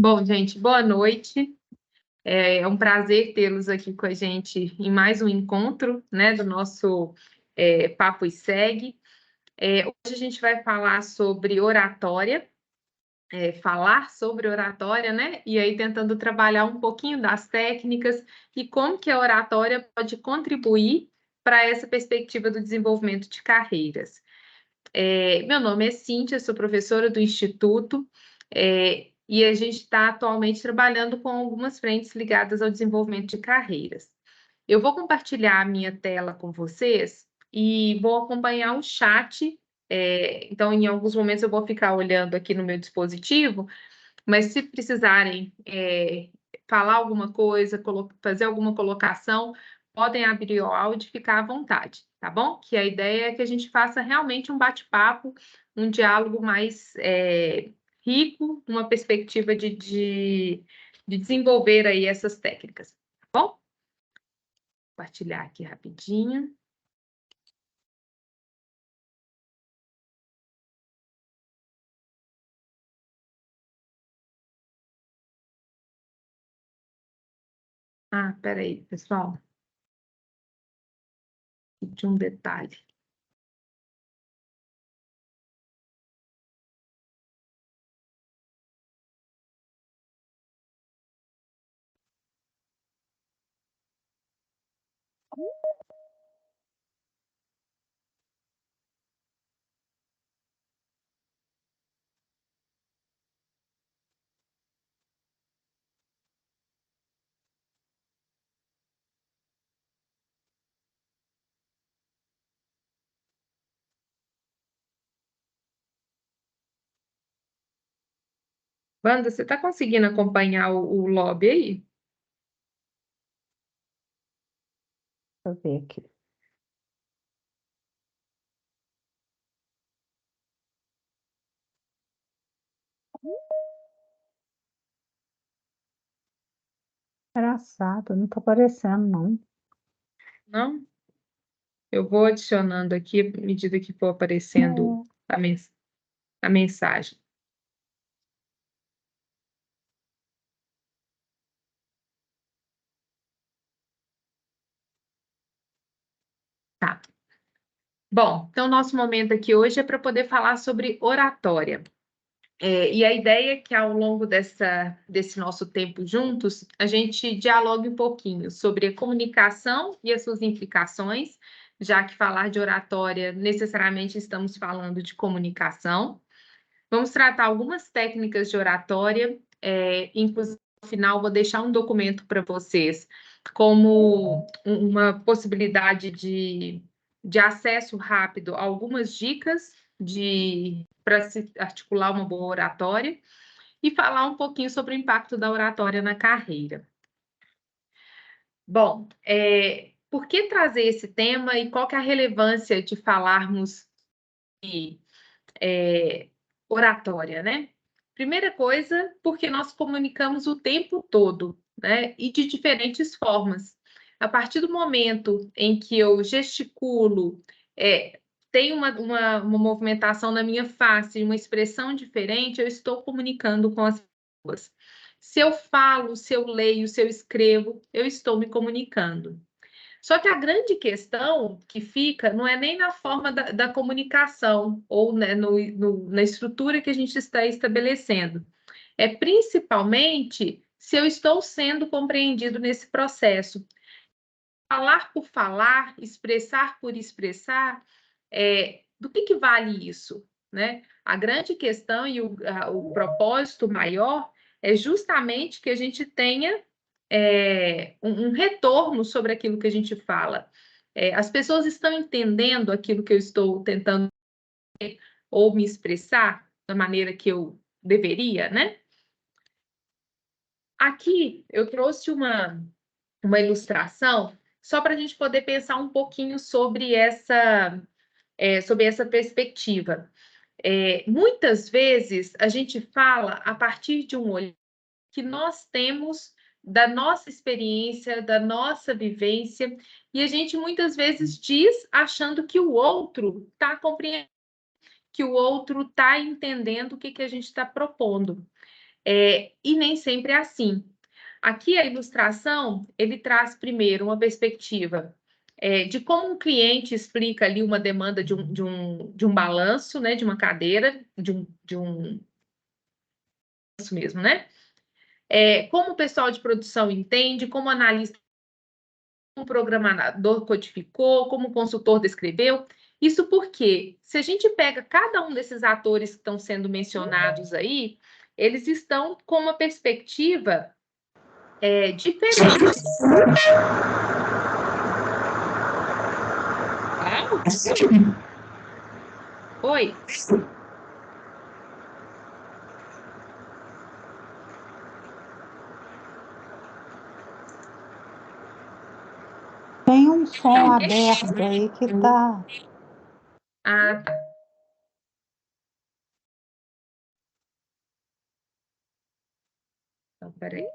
Bom, gente, boa noite. É um prazer tê-los aqui com a gente em mais um encontro, né, do nosso Papo e Segue. Hoje a gente vai falar sobre oratória, né? E aí tentando trabalhar um pouquinho das técnicas e como que a oratória pode contribuir para essa perspectiva do desenvolvimento de carreiras. Meu nome é Cíntia, sou professora do Instituto, e a gente está atualmente trabalhando com algumas frentes ligadas ao desenvolvimento de carreiras. Eu vou compartilhar a minha tela com vocês e vou acompanhar o chat. Então, em alguns momentos, eu vou ficar olhando aqui no meu dispositivo, mas se precisarem falar alguma coisa, fazer alguma colocação, podem abrir o áudio e ficar à vontade, tá bom? Que a ideia é que a gente faça realmente um bate-papo, um diálogo mais rico, uma perspectiva de desenvolver aí essas técnicas, tá bom? Vou compartilhar aqui rapidinho. Ah, peraí, pessoal. De um detalhe. Wanda, você está conseguindo acompanhar o lobby aí? Deixa eu ver aqui. Engraçado, não está aparecendo, não. Não? Eu vou adicionando aqui, à medida que for aparecendo a mensagem. Tá. Bom, então nosso momento aqui hoje é para poder falar sobre oratória. E a ideia é que ao longo desse nosso tempo juntos, a gente dialogue um pouquinho sobre a comunicação e as suas implicações, já que falar de oratória necessariamente estamos falando de comunicação. Vamos tratar algumas técnicas de oratória, inclusive no final vou deixar um documento para vocês como uma possibilidade de acesso rápido a algumas dicas para se articular uma boa oratória e falar um pouquinho sobre o impacto da oratória na carreira. Bom, por que trazer esse tema e qual que é a relevância de falarmos de oratória, né? Primeira coisa, porque nós comunicamos o tempo todo, né? E de diferentes formas. A partir do momento em que eu gesticulo, tem uma movimentação na minha face, uma expressão diferente, eu estou comunicando com as pessoas. Se eu falo, se eu leio, se eu escrevo, eu estou me comunicando. Só que a grande questão que fica não é nem na forma da comunicação ou, né, na estrutura que a gente está estabelecendo. É principalmente se eu estou sendo compreendido nesse processo. Falar por falar, expressar por expressar, do que vale isso, né? A grande questão e o propósito maior é justamente que a gente tenha um retorno sobre aquilo que a gente fala. As pessoas estão entendendo aquilo que eu estou tentando ou me expressar da maneira que eu deveria, né? Aqui eu trouxe uma ilustração só para a gente poder pensar um pouquinho sobre essa perspectiva. Muitas vezes a gente fala a partir de um olhar que nós temos da nossa experiência, da nossa vivência, e a gente muitas vezes diz achando que o outro está compreendendo, que o outro está entendendo o que a gente está propondo. E nem sempre é assim. Aqui a ilustração, ele traz primeiro uma perspectiva de como um cliente explica ali uma demanda de um balanço, né, de uma cadeira, de um isso mesmo, né? Como o pessoal de produção entende, como o analista, como o programador codificou, como o consultor descreveu. Isso porque, se a gente pega cada um desses atores que estão sendo mencionados aí, eles estão com uma perspectiva diferente. Oi? Tem um som aberto aí que tá. Ah, tá. Então, peraí.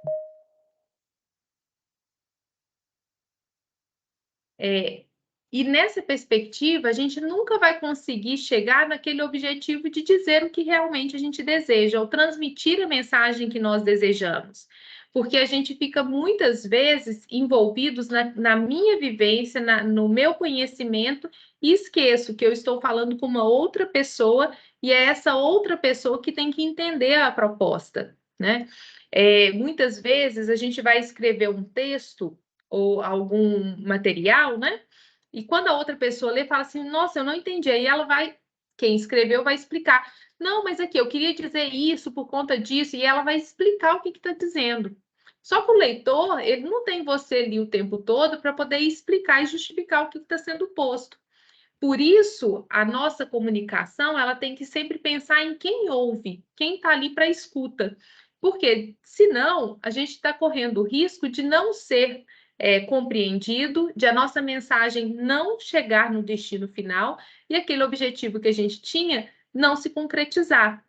E nessa perspectiva, a gente nunca vai conseguir chegar naquele objetivo de dizer o que realmente a gente deseja, ou transmitir a mensagem que nós desejamos. Porque a gente fica muitas vezes envolvidos na minha vivência, no meu conhecimento, e esqueço que eu estou falando com uma outra pessoa, e é essa outra pessoa que tem que entender a proposta, né? Muitas vezes a gente vai escrever um texto ou algum material, né? E quando a outra pessoa lê, fala assim, nossa, eu não entendi. Aí ela vai, quem escreveu vai explicar. Não, mas aqui, eu queria dizer isso por conta disso, e ela vai explicar o que está dizendo. Só que o leitor, ele não tem você ali o tempo todo para poder explicar e justificar o que está sendo posto. Por isso, a nossa comunicação, ela tem que sempre pensar em quem ouve, quem está ali para escuta. Porque, senão, a gente está correndo o risco de não ser compreendido, de a nossa mensagem não chegar no destino final e aquele objetivo que a gente tinha não se concretizar.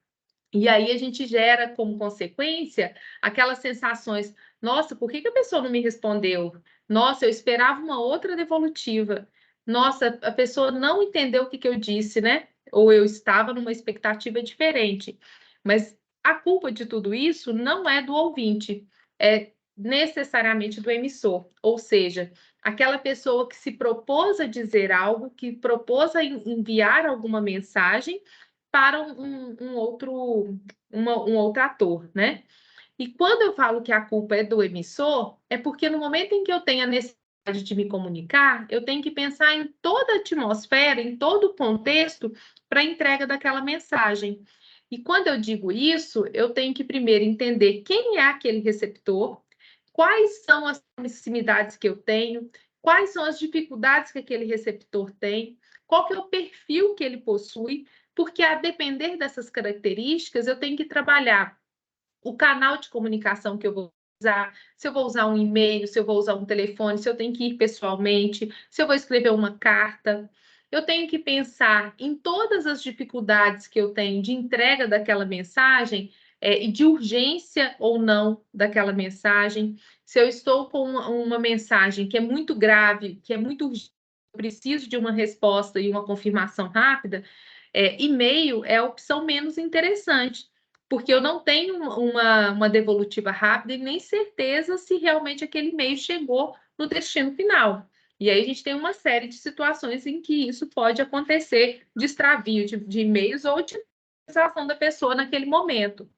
E aí a gente gera, como consequência, aquelas sensações: nossa, por que a pessoa não me respondeu? Nossa, eu esperava uma outra devolutiva. Nossa, a pessoa não entendeu o que eu disse, né? Ou eu estava numa expectativa diferente. Mas a culpa de tudo isso não é do ouvinte, é necessariamente do emissor. Ou seja, aquela pessoa que se propôs a dizer algo, que propôs a enviar alguma mensagem para um outro ator, né? E quando eu falo que a culpa é do emissor, é porque no momento em que eu tenho a necessidade de me comunicar, eu tenho que pensar em toda a atmosfera, em todo o contexto para a entrega daquela mensagem. E quando eu digo isso, eu tenho que primeiro entender quem é aquele receptor, quais são as proximidades que eu tenho, quais são as dificuldades que aquele receptor tem, qual que é o perfil que ele possui, porque a depender dessas características, eu tenho que trabalhar o canal de comunicação que eu vou usar, se eu vou usar um e-mail, se eu vou usar um telefone, se eu tenho que ir pessoalmente, se eu vou escrever uma carta. Eu tenho que pensar em todas as dificuldades que eu tenho de entrega daquela mensagem e de urgência ou não daquela mensagem. Se eu estou com uma mensagem que é muito grave, que é muito urgente, eu preciso de uma resposta e uma confirmação rápida, e-mail é a opção menos interessante, porque eu não tenho uma devolutiva rápida e nem certeza se realmente aquele e-mail chegou no destino final. E aí a gente tem uma série de situações em que isso pode acontecer, de extravio de e-mails ou de utilização da pessoa naquele momento.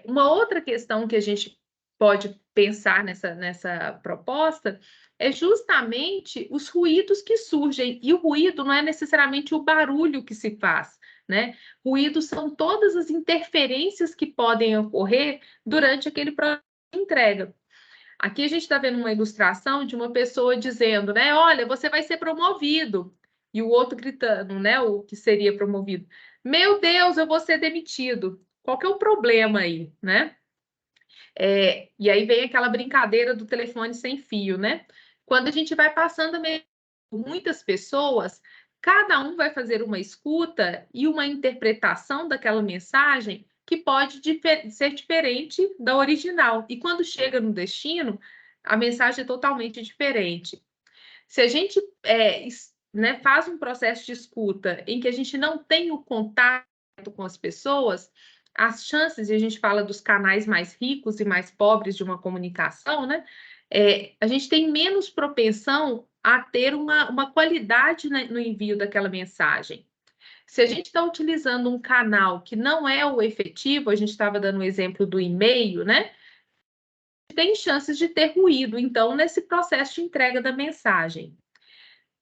Uma outra questão que a gente pode pensar nessa proposta é justamente os ruídos que surgem. E o ruído não é necessariamente o barulho que se faz, né? Ruídos são todas as interferências que podem ocorrer durante aquele processo de entrega. Aqui a gente está vendo uma ilustração de uma pessoa dizendo, né? Olha, você vai ser promovido. E o outro gritando, né? O que seria promovido. Meu Deus, eu vou ser demitido. Qual que é o problema aí, né? E aí vem aquela brincadeira do telefone sem fio, né? Quando a gente vai passando por muitas pessoas, cada um vai fazer uma escuta e uma interpretação daquela mensagem que pode ser diferente da original. E quando chega no destino, a mensagem é totalmente diferente. Se a gente né, faz um processo de escuta em que a gente não tem o contato com as pessoas, as chances, e a gente fala dos canais mais ricos e mais pobres de uma comunicação, né? A gente tem menos propensão a ter uma qualidade no envio daquela mensagem. Se a gente está utilizando um canal que não é o efetivo, a gente estava dando o exemplo do e-mail, né? Tem chances de ter ruído, então, nesse processo de entrega da mensagem.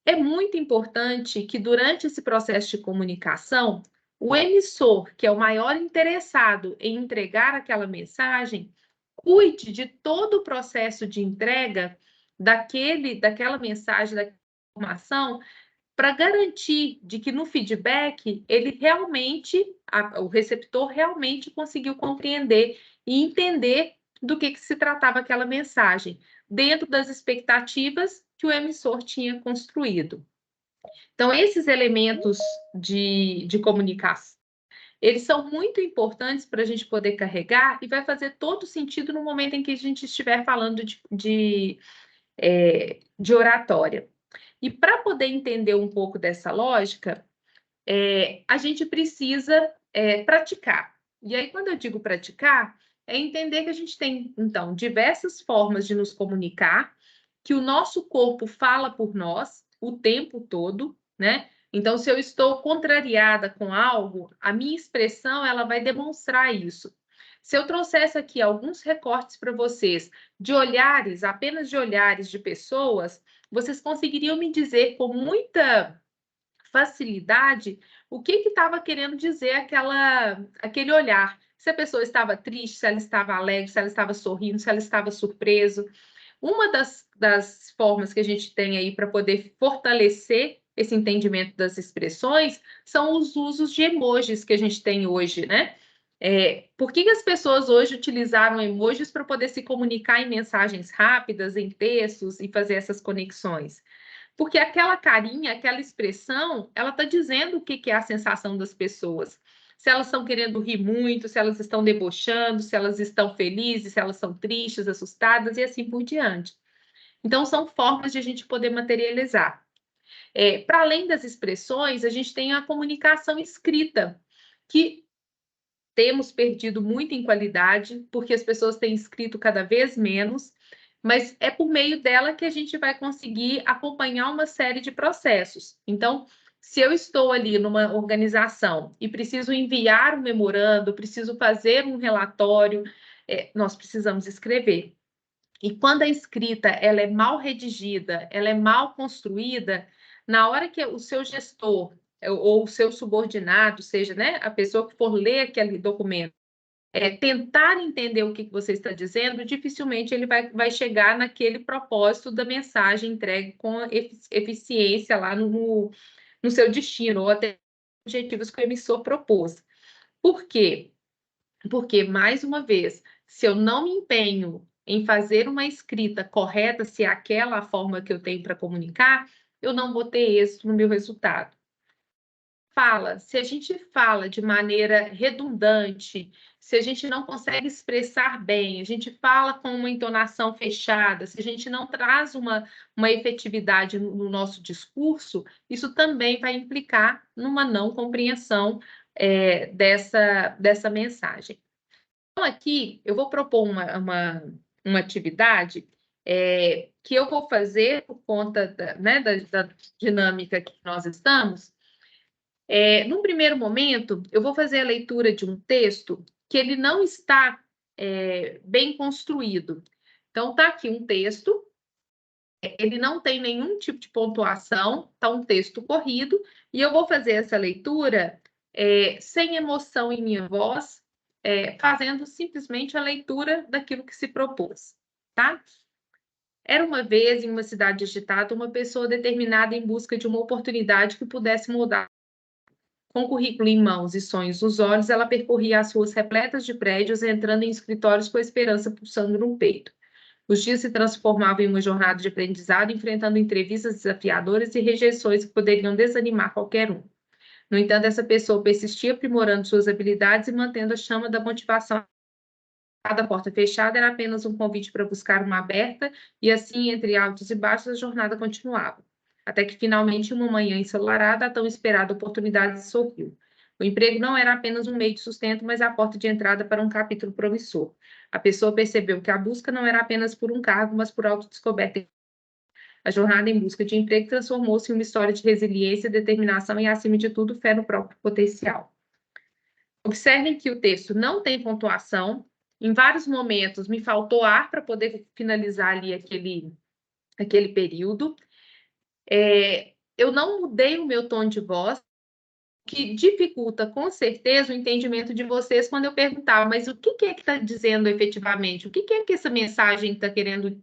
É muito importante que, durante esse processo de comunicação, o emissor, que é o maior interessado em entregar aquela mensagem, cuide de todo o processo de entrega daquela mensagem, daquela informação, para garantir de que no feedback ele realmente, o receptor realmente conseguiu compreender e entender do que se tratava aquela mensagem, dentro das expectativas que o emissor tinha construído. Então, esses elementos de comunicação, eles são muito importantes para a gente poder carregar e vai fazer todo sentido no momento em que a gente estiver falando de oratória. E para poder entender um pouco dessa lógica, a gente precisa praticar. E aí, quando eu digo praticar, é entender que a gente tem, então, diversas formas de nos comunicar, que o nosso corpo fala por nós o tempo todo, né? Então, se eu estou contrariada com algo, a minha expressão ela vai demonstrar isso. Se eu trouxesse aqui alguns recortes para vocês de olhares, apenas de olhares de pessoas, vocês conseguiriam me dizer com muita facilidade o que estava querendo dizer aquele olhar. Se a pessoa estava triste, se ela estava alegre, se ela estava sorrindo, se ela estava surpreso. Uma das formas que a gente tem aí para poder fortalecer esse entendimento das expressões são os usos de emojis que a gente tem hoje, né? Por que as pessoas hoje utilizaram emojis para poder se comunicar em mensagens rápidas, em textos e fazer essas conexões? Porque aquela carinha, aquela expressão, ela está dizendo o que é a sensação das pessoas. Se elas estão querendo rir muito, se elas estão debochando, se elas estão felizes, se elas são tristes, assustadas e assim por diante. Então, são formas de a gente poder materializar. Para além das expressões, a gente tem a comunicação escrita, que temos perdido muito em qualidade, porque as pessoas têm escrito cada vez menos, mas é por meio dela que a gente vai conseguir acompanhar uma série de processos. Então, se eu estou ali numa organização e preciso enviar um memorando, preciso fazer um relatório, nós precisamos escrever. E quando a escrita ela é mal redigida, ela é mal construída, na hora que o seu gestor ou o seu subordinado, seja, né, a pessoa que for ler aquele documento, tentar entender o que você está dizendo, dificilmente ele vai chegar naquele propósito da mensagem entregue com eficiência lá no seu destino, ou até objetivos que o emissor propôs. Por quê? Porque, mais uma vez, se eu não me empenho em fazer uma escrita correta, se é aquela a forma que eu tenho para comunicar, eu não vou ter êxito no meu resultado. Se a gente fala de maneira redundante, se a gente não consegue expressar bem, a gente fala com uma entonação fechada, se a gente não traz uma efetividade no nosso discurso, isso também vai implicar numa não compreensão dessa mensagem. Então, aqui, eu vou propor uma atividade que eu vou fazer por conta da dinâmica que nós estamos. Num primeiro momento, eu vou fazer a leitura de um texto que ele não está bem construído. Então, está aqui um texto, ele não tem nenhum tipo de pontuação, está um texto corrido, e eu vou fazer essa leitura sem emoção em minha voz, fazendo simplesmente a leitura daquilo que se propôs, tá? Era uma vez, em uma cidade agitada, uma pessoa determinada em busca de uma oportunidade que pudesse mudar. Com o currículo em mãos e sonhos nos olhos, ela percorria as ruas repletas de prédios, entrando em escritórios com a esperança pulsando no peito. Os dias se transformavam em uma jornada de aprendizado, enfrentando entrevistas desafiadoras e rejeições que poderiam desanimar qualquer um. No entanto, essa pessoa persistia aprimorando suas habilidades e mantendo a chama da motivação. Cada porta fechada era apenas um convite para buscar uma aberta, e assim, entre altos e baixos, a jornada continuava. Até que, finalmente, uma manhã ensolarada, a tão esperada oportunidade sorriu. O emprego não era apenas um meio de sustento, mas a porta de entrada para um capítulo promissor. A pessoa percebeu que a busca não era apenas por um cargo, mas por autodescoberta. A jornada em busca de emprego transformou-se em uma história de resiliência, determinação e, acima de tudo, fé no próprio potencial. Observem que o texto não tem pontuação. Em vários momentos me faltou ar para poder finalizar ali aquele período. Eu não mudei o meu tom de voz, que dificulta com certeza o entendimento de vocês quando eu perguntava, mas o que é que está dizendo efetivamente? O que é que essa mensagem está querendo...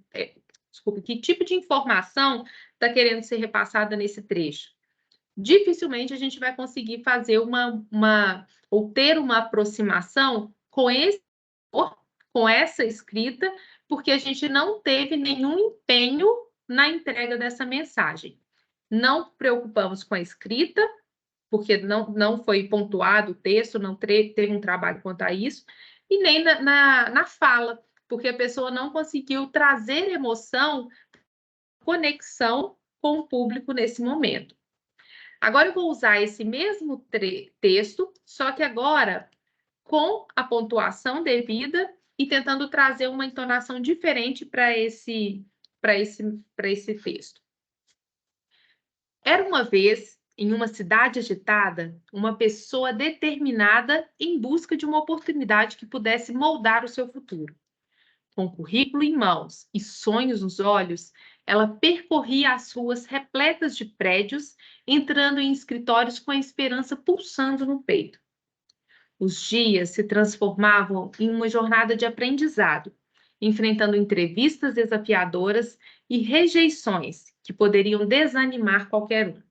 Desculpa, que tipo de informação está querendo ser repassada nesse trecho? Dificilmente a gente vai conseguir fazer ou ter uma aproximação com essa escrita, porque a gente não teve nenhum empenho na entrega dessa mensagem. Não preocupamos com a escrita, porque não foi pontuado o texto, não teve um trabalho quanto a isso, e nem na fala, porque a pessoa não conseguiu trazer emoção, conexão com o público nesse momento. Agora eu vou usar esse mesmo texto, só que agora com a pontuação devida e tentando trazer uma entonação diferente para esse texto. Era uma vez, em uma cidade agitada, uma pessoa determinada em busca de uma oportunidade que pudesse moldar o seu futuro. Com currículo em mãos e sonhos nos olhos, ela percorria as ruas repletas de prédios, entrando em escritórios com a esperança pulsando no peito. Os dias se transformavam em uma jornada de aprendizado, enfrentando entrevistas desafiadoras e rejeições que poderiam desanimar qualquer um.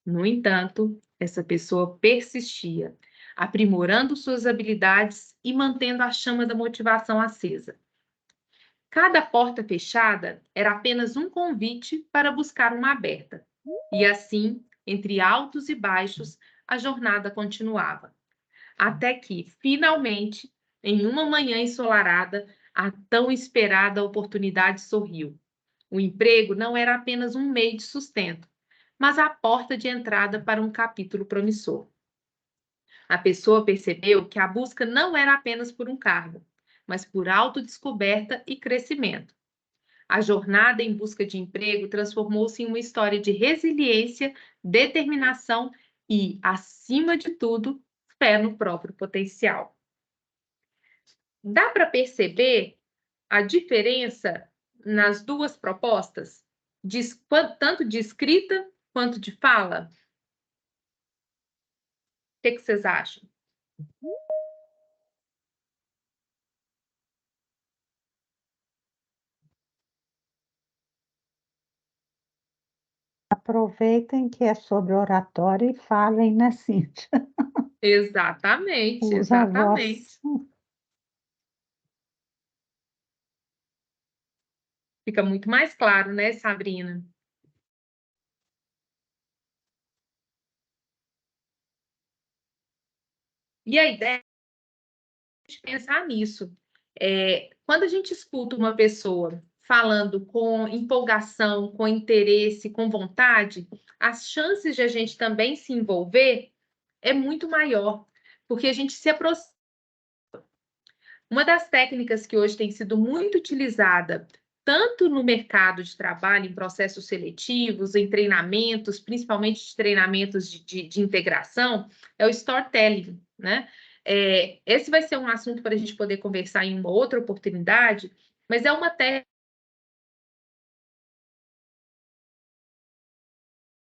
No entanto, essa pessoa persistia, aprimorando suas habilidades e mantendo a chama da motivação acesa. Cada porta fechada era apenas um convite para buscar uma aberta. E assim, entre altos e baixos, a jornada continuava. Até que, finalmente, em uma manhã ensolarada, a tão esperada oportunidade sorriu. O emprego não era apenas um meio de sustento, mas a porta de entrada para um capítulo promissor. A pessoa percebeu que a busca não era apenas por um cargo, mas por autodescoberta e crescimento. A jornada em busca de emprego transformou-se em uma história de resiliência, determinação e, acima de tudo, fé no próprio potencial. Dá para perceber a diferença nas duas propostas, tanto de escrita quanto de fala? O que vocês acham? Aproveitem que é sobre oratória e falem, né, Cíntia? Exatamente, Usa a voz. exatamente. Fica muito mais claro, né, Sabrina? E a ideia é a gente pensar nisso. Quando a gente escuta uma pessoa falando com empolgação, com interesse, com vontade, as chances de a gente também se envolver é muito maior, porque a gente se aproxima. Uma das técnicas que hoje tem sido muito utilizada, tanto no mercado de trabalho, em processos seletivos, em treinamentos, principalmente de treinamentos de integração, é o storytelling, né? Esse vai ser um assunto para a gente poder conversar em uma outra oportunidade, mas é uma técnica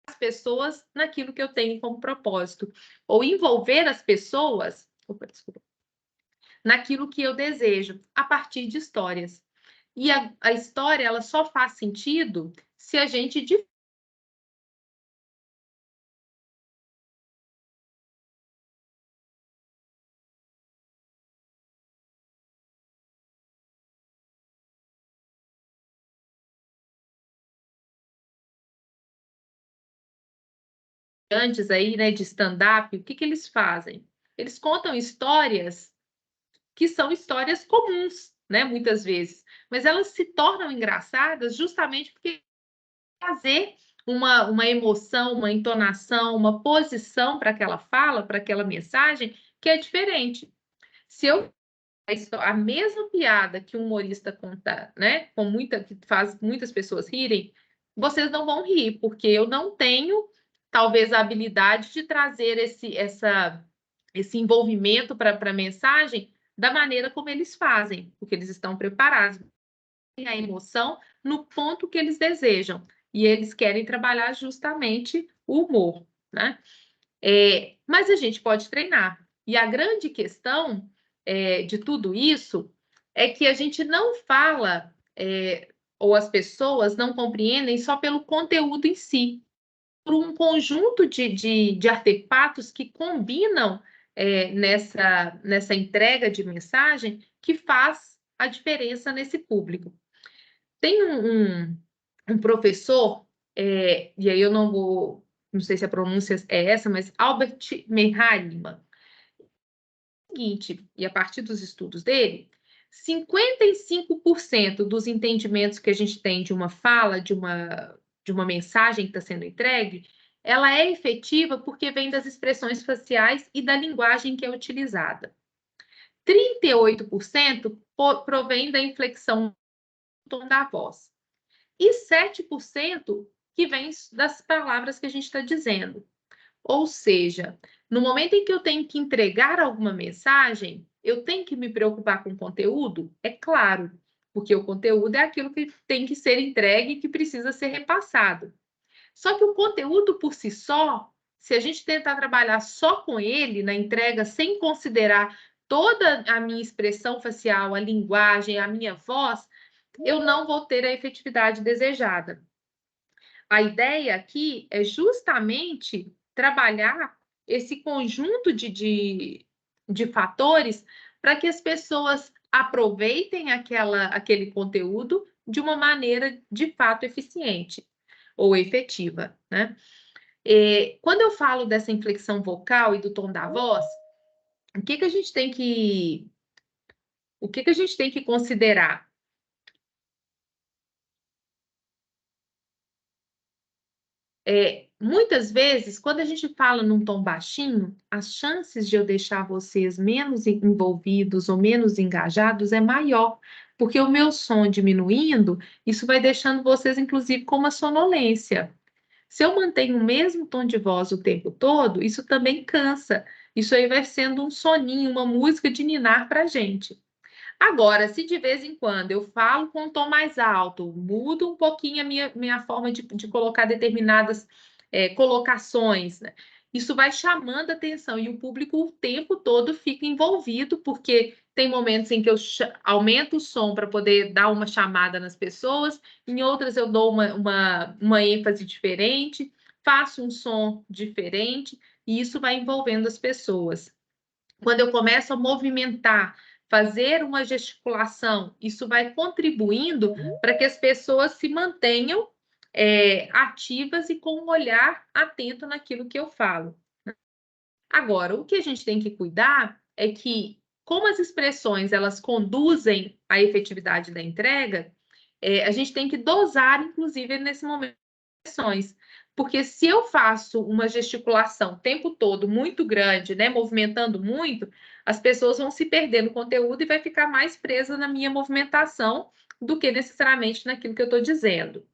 as pessoas naquilo que eu tenho como propósito, ou envolver as pessoas, naquilo que eu desejo, a partir de histórias. E a história, ela só faz sentido se a gente antes aí, né, de stand-up, o que eles fazem? Eles contam histórias que são histórias comuns, né, muitas vezes, mas elas se tornam engraçadas justamente porque fazer uma emoção, uma entonação, uma posição para aquela fala, para aquela mensagem, que é diferente. Se eu a mesma piada que um humorista conta, né, que faz muitas pessoas rirem, vocês não vão rir, porque eu não tenho, talvez, a habilidade de trazer esse envolvimento para a mensagem da maneira como eles fazem, porque eles estão preparados, têm a emoção no ponto que eles desejam, e eles querem trabalhar justamente o humor, né? Mas a gente pode treinar. E a grande questão de tudo isso é que a gente não fala, ou as pessoas não compreendem só pelo conteúdo em si, por um conjunto de artefatos que combinam nessa entrega de mensagem que faz a diferença nesse público. Tem um professor, e aí eu não sei se a pronúncia é essa, mas Albert Mehraima, seguinte, e a partir dos estudos dele, 55% dos entendimentos que a gente tem de uma fala, de uma mensagem que está sendo entregue, ela é efetiva porque vem das expressões faciais e da linguagem que é utilizada. 38% provém da inflexão do tom da voz. E 7% que vem das palavras que a gente está dizendo. Ou seja, no momento em que eu tenho que entregar alguma mensagem, eu tenho que me preocupar com o conteúdo? É claro, porque o conteúdo é aquilo que tem que ser entregue e que precisa ser repassado. Só que o conteúdo por si só, se a gente tentar trabalhar só com ele na entrega, sem considerar toda a minha expressão facial, a linguagem, a minha voz, eu não vou ter a efetividade desejada. A ideia aqui é justamente trabalhar esse conjunto de fatores para que as pessoas aproveitem aquele conteúdo de uma maneira de fato eficiente ou efetiva, né? Quando eu falo dessa inflexão vocal e do tom da voz, o que a gente tem que considerar? Muitas vezes, quando a gente fala num tom baixinho, as chances de eu deixar vocês menos envolvidos ou menos engajados é maior, porque o meu som diminuindo, isso vai deixando vocês, inclusive, com uma sonolência. Se eu mantenho o mesmo tom de voz o tempo todo, isso também cansa. Isso aí vai sendo um soninho, uma música de ninar para a gente. Agora, se de vez em quando eu falo com um tom mais alto, mudo um pouquinho a minha forma de colocar determinadas colocações, né? Isso vai chamando a atenção e o público o tempo todo fica envolvido, porque tem momentos em que eu aumento o som para poder dar uma chamada nas pessoas, em outras eu dou uma ênfase diferente, faço um som diferente, e isso vai envolvendo as pessoas. Quando eu começo a movimentar, fazer uma gesticulação, isso vai contribuindo para que as pessoas se mantenham ativas e com um olhar atento naquilo que eu falo. Agora, o que a gente tem que cuidar é que, como as expressões elas conduzem à efetividade da entrega, a gente tem que dosar, inclusive, nesse momento, porque se eu faço uma gesticulação o tempo todo muito grande, né, movimentando muito, as pessoas vão se perder no conteúdo e vai ficar mais presa na minha movimentação do que necessariamente naquilo que eu estou dizendo.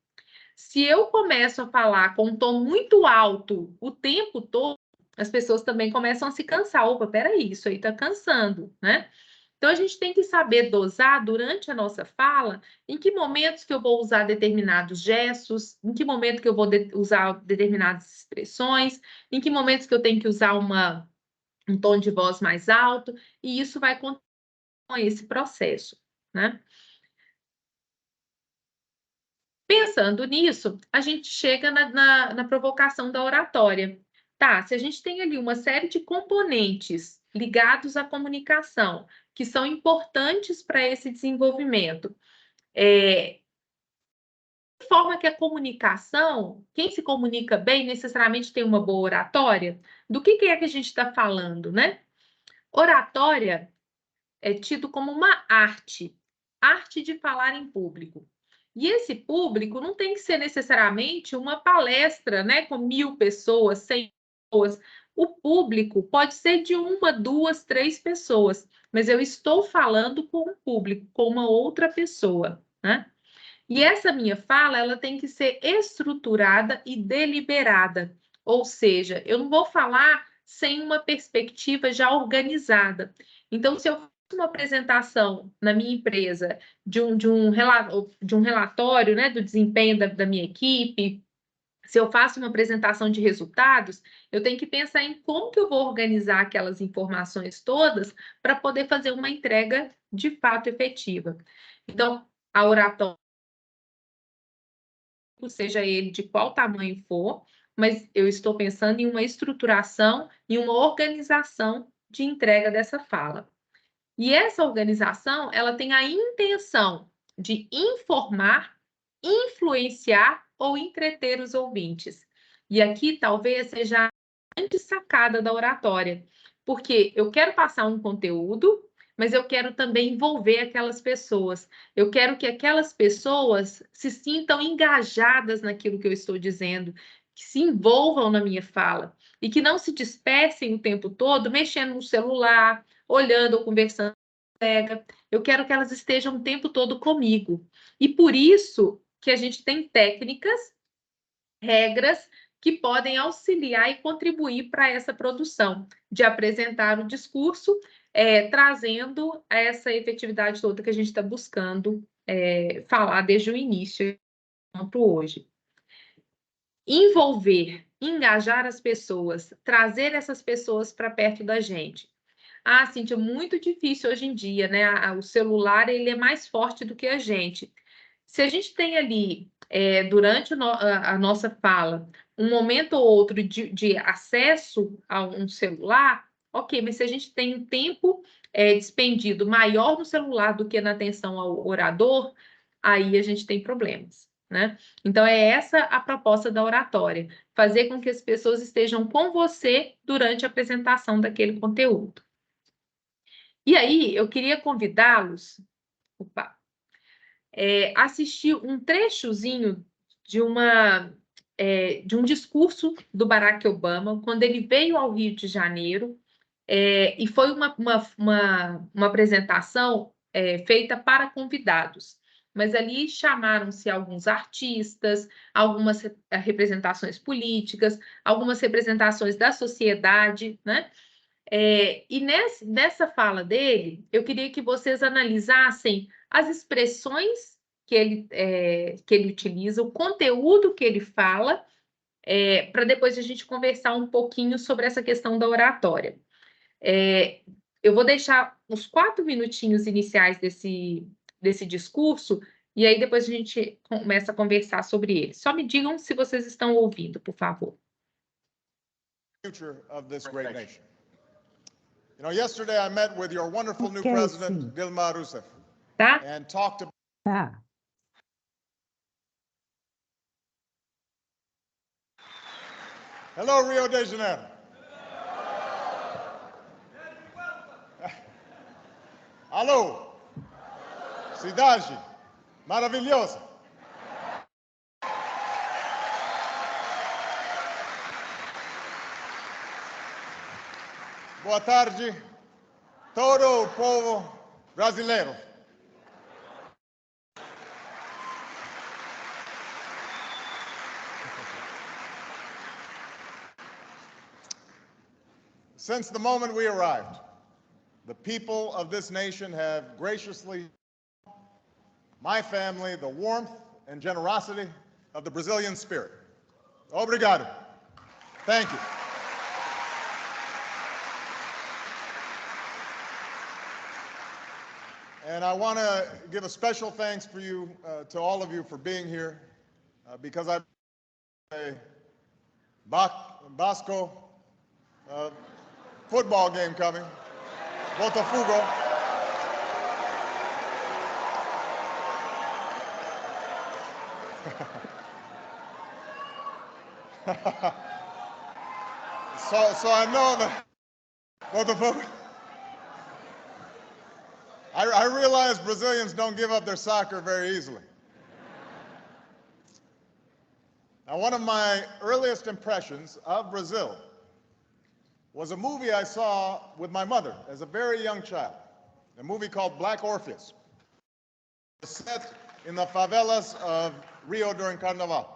Se eu começo a falar com um tom muito alto o tempo todo, as pessoas também começam a se cansar. Opa, peraí, isso aí está cansando, né? Então, a gente tem que saber dosar durante a nossa fala em que momentos que eu vou usar determinados gestos, em que momento que eu vou usar determinadas expressões, em que momentos que eu tenho que usar um tom de voz mais alto, e isso vai com esse processo, né? Pensando nisso, a gente chega na provocação da oratória. Tá, se a gente tem ali uma série de componentes ligados à comunicação, que são importantes para esse desenvolvimento, de forma que a comunicação, quem se comunica bem, necessariamente tem uma boa oratória? Do que é que a gente está falando, né? Oratória é tido como uma arte de falar em público. E esse público não tem que ser necessariamente uma palestra, né, com 1.000 pessoas, 100 pessoas. O público pode ser de 1, 2, 3 pessoas, mas eu estou falando com um público, com uma outra pessoa, né? E essa minha fala, ela tem que ser estruturada e deliberada, ou seja, eu não vou falar sem uma perspectiva já organizada. Então, se eu faço uma apresentação na minha empresa de um relatório, né, do desempenho da minha equipe, se eu faço uma apresentação de resultados, eu tenho que pensar em como que eu vou organizar aquelas informações todas para poder fazer uma entrega de fato efetiva. Então, a oratória, seja ele de qual tamanho for, mas eu estou pensando em uma estruturação e uma organização de entrega dessa fala. E essa organização, ela tem a intenção de informar, influenciar ou entreter os ouvintes. E aqui talvez seja a grande sacada da oratória, porque eu quero passar um conteúdo, mas eu quero também envolver aquelas pessoas. Eu quero que aquelas pessoas se sintam engajadas naquilo que eu estou dizendo, que se envolvam na minha fala e que não se dispersem o tempo todo mexendo no celular, olhando ou conversando com a colega. Eu quero que elas estejam o tempo todo comigo. E por isso que a gente tem técnicas, regras que podem auxiliar e contribuir para essa produção, de apresentar o discurso, trazendo essa efetividade toda que a gente está buscando falar desde o início quanto hoje. Envolver, engajar as pessoas, trazer essas pessoas para perto da gente. Ah, Cíntia, muito difícil hoje em dia, né? O celular, ele é mais forte do que a gente. Se a gente tem ali, durante a nossa fala, um momento ou outro de acesso a um celular, ok, mas se a gente tem um tempo despendido maior no celular do que na atenção ao orador, aí a gente tem problemas, né? Então, é essa a proposta da oratória, fazer com que as pessoas estejam com você durante a apresentação daquele conteúdo. E aí, eu queria convidá-los a assistir um trechozinho de um discurso do Barack Obama, quando ele veio ao Rio de Janeiro, e foi uma apresentação feita para convidados. Mas ali chamaram-se alguns artistas, algumas representações políticas, algumas representações da sociedade, né? E nessa fala dele, eu queria que vocês analisassem as expressões que ele utiliza, o conteúdo que ele fala, para depois a gente conversar um pouquinho sobre essa questão da oratória. Eu vou deixar uns 4 minutinhos iniciais desse discurso, e aí depois a gente começa a conversar sobre ele. Só me digam se vocês estão ouvindo, por favor. Future of this great nation. You know, yesterday I met with your wonderful new president, Dilma Rousseff, Tá? and talked about. Tá. Hello, Rio de Janeiro. Alô, cidade maravilhosa. Boa tarde, todo o povo brasileiro. Since the moment we arrived, the people of this nation have graciously my family the warmth and generosity of the Brazilian spirit. Obrigado. Thank you. And I want to give a special thanks for you, to all of you for being here, because I have a Basco football game coming, Botafogo. so I know that Botafogo. I realize Brazilians don't give up their soccer very easily. Now, one of my earliest impressions of Brazil was a movie I saw with my mother as a very young child, a movie called Black Orpheus. It was set in the favelas of Rio during Carnaval.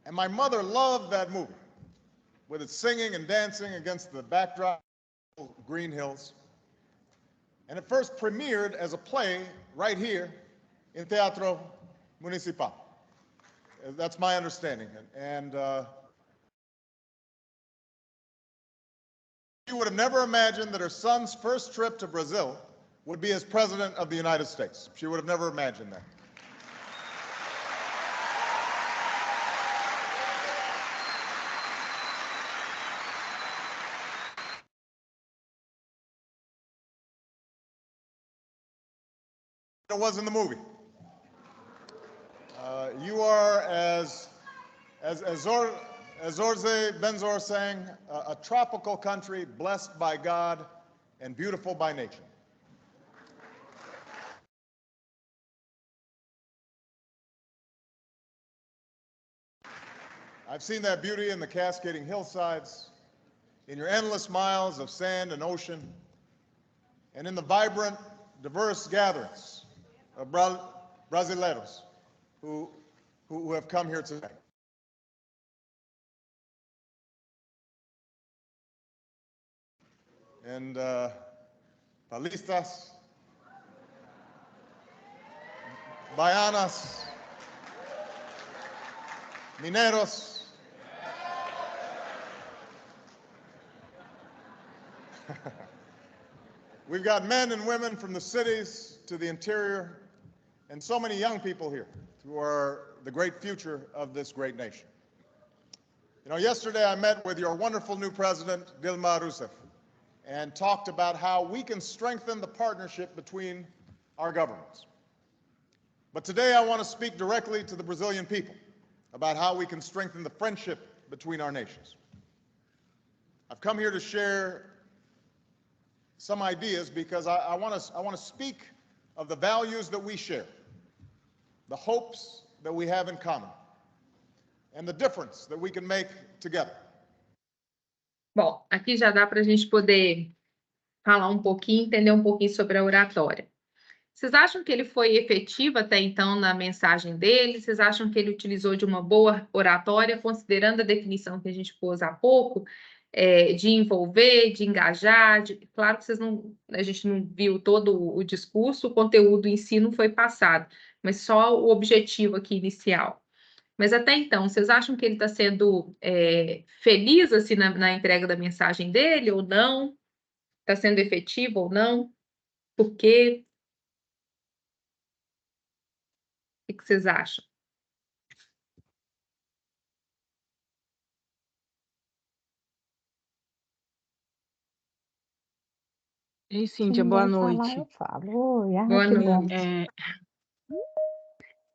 And my mother loved that movie, with its singing and dancing against the backdrop of green hills. And it first premiered as a play right here in Teatro Municipal. That's my understanding. And she would have never imagined that her son's first trip to Brazil would be as President of the United States. She would have never imagined that. It was in the movie. You are, as Zorze Benzor sang, a tropical country blessed by God and beautiful by nature. I've seen that beauty in the cascading hillsides, in your endless miles of sand and ocean, and in the vibrant, diverse gatherings of Brasileiros who have come here today. And Paulistas, Baianas, Mineiros, we've got men and women from the cities to the interior, and so many young people here who are the great future of this great nation. You know, yesterday I met with your wonderful new president, Dilma Rousseff, and talked about how we can strengthen the partnership between our governments. But today I want to speak directly to the Brazilian people about how we can strengthen the friendship between our nations. I've come here to share some ideas because I want to speak of the values that we share, the hopes that we have in common, and the difference that we can make together. Bom, aqui já dá para a gente poder falar um pouquinho, entender um pouquinho sobre a oratória. Vocês acham que ele foi efetivo até então na mensagem dele? Vocês acham que ele utilizou de uma boa oratória, considerando a definição que a gente pôs há pouco, de envolver, de engajar? Claro que a gente não viu todo o discurso, o conteúdo em si não foi passado, mas só o objetivo aqui inicial. Mas até então, vocês acham que ele está sendo feliz assim na entrega da mensagem dele ou não? Está sendo efetivo ou não? Por quê? O que vocês acham? Ei, Cíntia, boa Ninguém falar, noite. eu falo. Oi, ai, Boa que bom. noite.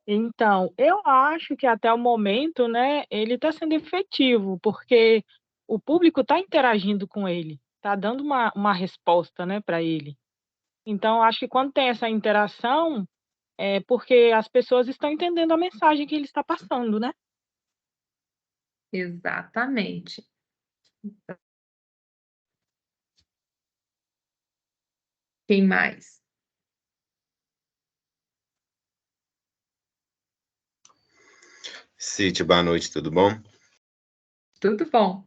Então, eu acho que até o momento, né, ele está sendo efetivo, porque o público está interagindo com ele, está dando uma resposta, né, para ele. Então, acho que quando tem essa interação, é porque as pessoas estão entendendo a mensagem que ele está passando, né? Exatamente. Quem mais? Cíntia, boa noite, tudo bom? Tudo bom.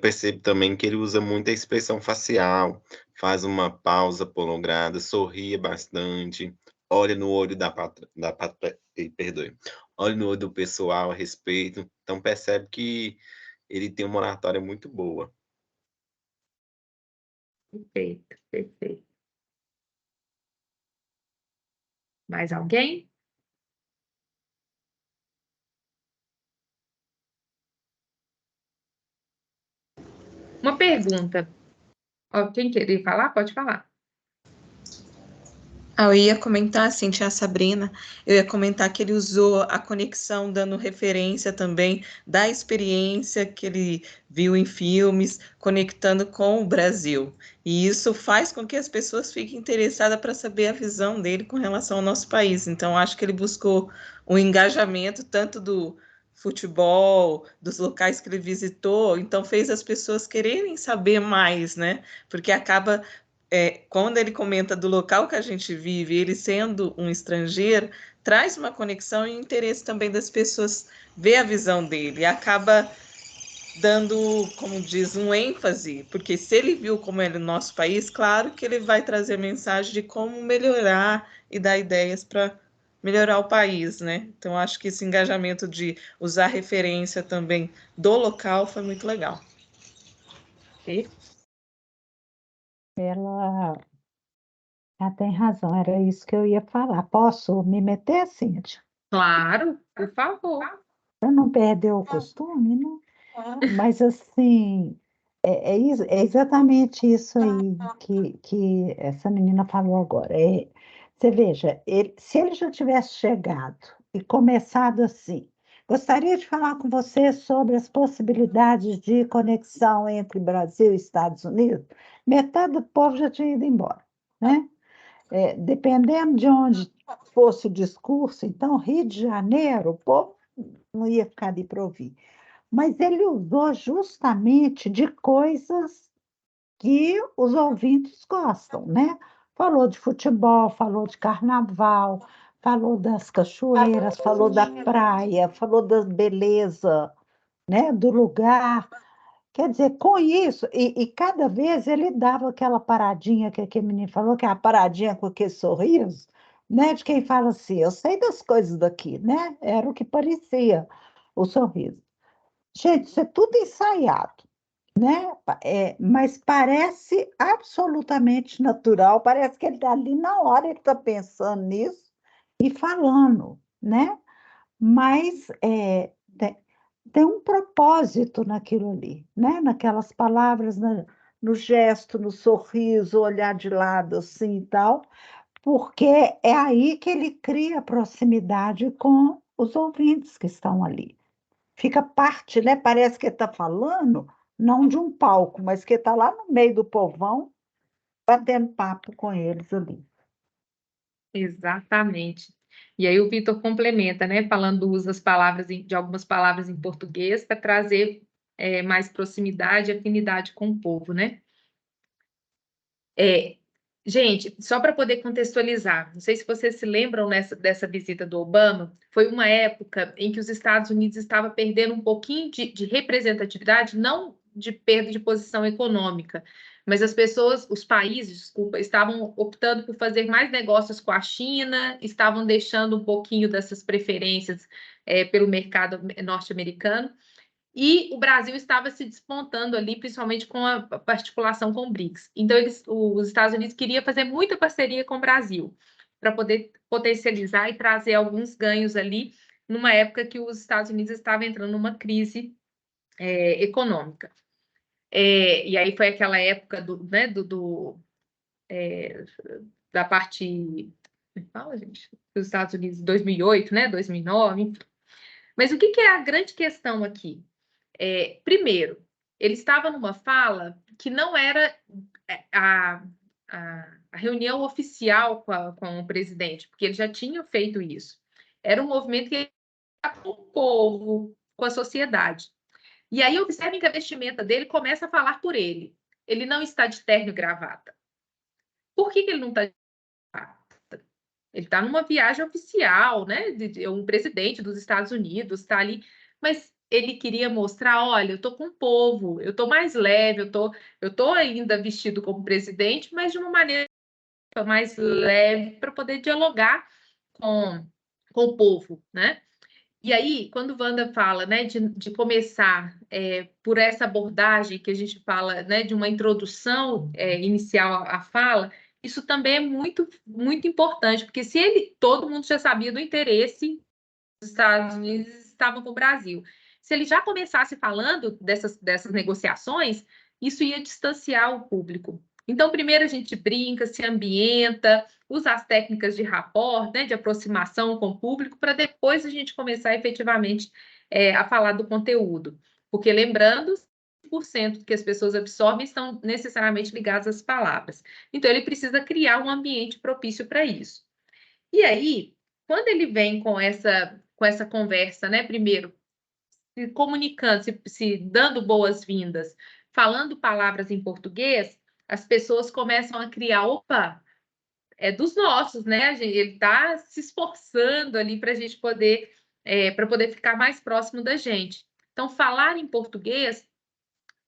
Percebo também que ele usa muita expressão facial, faz uma pausa prolongada, sorria bastante, olha no olho olha no olho do pessoal a respeito, então percebe que ele tem uma oratória muito boa. Perfeito, perfeito. Mais alguém? Uma pergunta. Quem querer falar, pode falar. Eu ia comentar, assim, tinha a Sabrina, eu ia comentar que ele usou a conexão dando referência também da experiência que ele viu em filmes, conectando com o Brasil. E isso faz com que as pessoas fiquem interessadas para saber a visão dele com relação ao nosso país. Então, acho que ele buscou um engajamento tanto do futebol, dos locais que ele visitou, então fez as pessoas quererem saber mais, né? Porque acaba quando ele comenta do local que a gente vive, ele sendo um estrangeiro, traz uma conexão e interesse também das pessoas ver a visão dele, e acaba dando, como diz, um ênfase, porque se ele viu como é no nosso país, claro que ele vai trazer mensagem de como melhorar e dar ideias para melhorar o país, né? Então, acho que esse engajamento de usar referência também do local foi muito legal. Ela tem razão, era isso que eu ia falar. Posso me meter, Cíntia? Claro, por favor. Para não perder o costume, né? Mas, assim, é exatamente isso aí que essa menina falou agora. Você veja, se ele já tivesse chegado e começado assim, gostaria de falar com você sobre as possibilidades de conexão entre Brasil e Estados Unidos, metade do povo já tinha ido embora, né? Dependendo de onde fosse o discurso, então, Rio de Janeiro, o povo não ia ficar ali para ouvir. Mas ele usou justamente de coisas que os ouvintes gostam, né? Falou de futebol, falou de carnaval, falou das cachoeiras, falou da praia, falou da beleza, né, do lugar. Quer dizer, com isso, e cada vez ele dava aquela paradinha que aquele menino falou, que é a paradinha com aquele sorriso, né? De quem fala assim, eu sei das coisas daqui, né? Era o que parecia o sorriso. Gente, isso é tudo ensaiado, né? Mas parece absolutamente natural, parece que ele está ali na hora, ele está pensando nisso e falando, né? Mas tem um propósito naquilo ali, né? Naquelas palavras, no gesto, no sorriso, olhar de lado assim e tal, porque é aí que ele cria proximidade com os ouvintes que estão ali. Fica parte, né? Parece que ele está falando, não de um palco, mas que está lá no meio do povão, batendo papo com eles ali. Exatamente. E aí o Vitor complementa, né, falando do uso das palavras de algumas palavras em português para trazer mais proximidade e afinidade com o povo, né? Gente, só para poder contextualizar, não sei se vocês se lembram dessa visita do Obama, foi uma época em que os Estados Unidos estavam perdendo um pouquinho de representatividade, não de perda de posição econômica, mas as pessoas, os países, desculpa, estavam optando por fazer mais negócios com a China, estavam deixando um pouquinho dessas preferências pelo mercado norte-americano. E o Brasil estava se despontando ali, principalmente com a articulação com o BRICS. Então, os Estados Unidos queriam fazer muita parceria com o Brasil, para poder potencializar e trazer alguns ganhos ali, numa época que os Estados Unidos estavam entrando numa crise econômica. E aí foi aquela época da parte. Como fala, gente? Dos Estados Unidos, 2008, né? 2009, enfim. Mas o que é a grande questão aqui? Primeiro, ele estava numa fala que não era a reunião oficial com o presidente, porque ele já tinha feito isso. Era um movimento que estava com o povo, com a sociedade. E aí, observem que a vestimenta dele começa a falar por ele. Ele não está de terno e gravata. Por que ele não está de gravata? Ele está numa viagem oficial, né? Um presidente dos Estados Unidos está ali, mas ele queria mostrar, olha, eu estou com o povo, eu estou mais leve, eu tô ainda vestido como presidente, mas de uma maneira mais leve para poder dialogar com o povo, né? E aí, quando Wanda fala, né, de começar por essa abordagem que a gente fala, né, de uma introdução inicial à fala, isso também é muito, muito importante, porque se todo mundo já sabia do interesse dos Estados Unidos estavam com o Brasil. Se ele já começasse falando dessas negociações, isso ia distanciar o público. Então, primeiro a gente brinca, se ambienta, usa as técnicas de rapport, né, de aproximação com o público, para depois a gente começar efetivamente a falar do conteúdo. Porque lembrando, 100% que as pessoas absorvem estão necessariamente ligadas às palavras. Então, ele precisa criar um ambiente propício para isso. E aí, quando ele vem com essa conversa, né, primeiro, se comunicando, se dando boas-vindas, falando palavras em português, as pessoas começam a criar, opa, é dos nossos, né? Ele está se esforçando ali para a gente poder, para poder ficar mais próximo da gente. Então, falar em português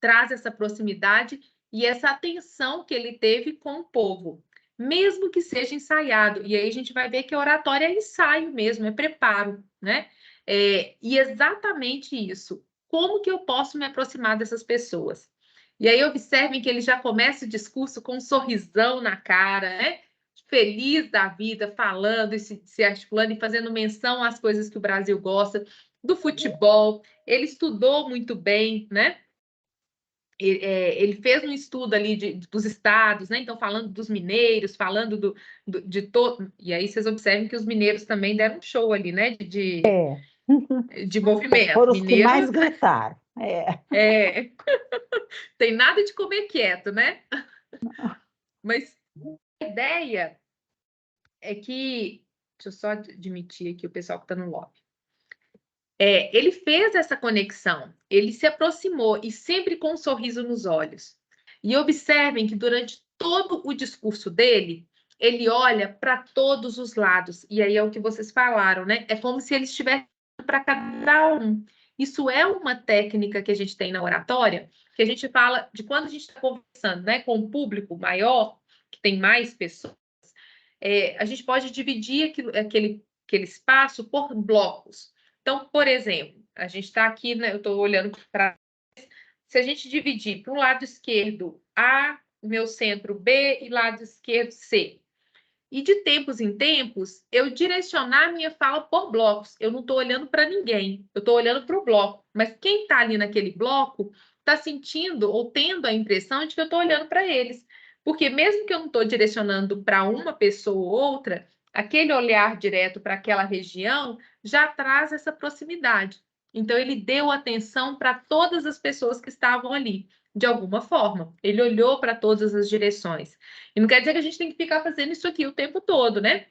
traz essa proximidade e essa atenção que ele teve com o povo, mesmo que seja ensaiado. E aí a gente vai ver que a oratória é ensaio mesmo, é preparo, né? E exatamente isso. Como que eu posso me aproximar dessas pessoas? E aí observem que ele já começa o discurso com um sorrisão na cara, né? Feliz da vida, falando e se articulando e fazendo menção às coisas que o Brasil gosta, do futebol. Ele estudou muito bem, né? Ele fez um estudo ali dos estados, né? Então, falando dos mineiros, falando de todo. E aí vocês observem que os mineiros também deram um show ali, né? De movimento. Foram os que Mineiro mais gritaram. tem nada de comer quieto, né? Mas a ideia é que. Deixa eu só admitir aqui o pessoal que está no lobby. Ele fez essa conexão, ele se aproximou e sempre com um sorriso nos olhos. E observem que durante todo o discurso dele, ele olha para todos os lados. E aí é o que vocês falaram, né? É como se ele estivesse para cada um. Isso é uma técnica que a gente tem na oratória, que a gente fala de quando a gente está conversando, né, com um público maior, que tem mais pessoas, a gente pode dividir aquele espaço por blocos. Então, por exemplo, a gente está aqui, né, eu estou olhando para. Se a gente dividir para o lado esquerdo A, meu centro B e lado esquerdo C. E de tempos em tempos, eu direcionar a minha fala por blocos. Eu não estou olhando para ninguém, eu estou olhando para o bloco. Mas quem está ali naquele bloco está sentindo ou tendo a impressão de que eu estou olhando para eles. Porque mesmo que eu não estou direcionando para uma pessoa ou outra, aquele olhar direto para aquela região já traz essa proximidade. Então, ele deu atenção para todas as pessoas que estavam ali, de alguma forma. Ele olhou para todas as direções. E não quer dizer que a gente tem que ficar fazendo isso aqui o tempo todo, né?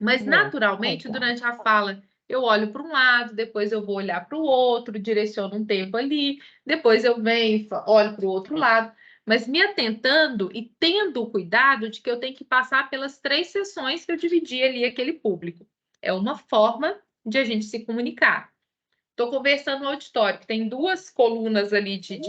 Mas, naturalmente, durante a fala, eu olho para um lado, depois eu vou olhar para o outro, direciono um tempo ali, depois eu venho, olho para o outro lado. Mas me atentando e tendo o cuidado de que eu tenho que passar pelas 3 sessões que eu dividi ali aquele público. É uma forma de a gente se comunicar. Estou conversando no auditório, que tem 2 colunas ali de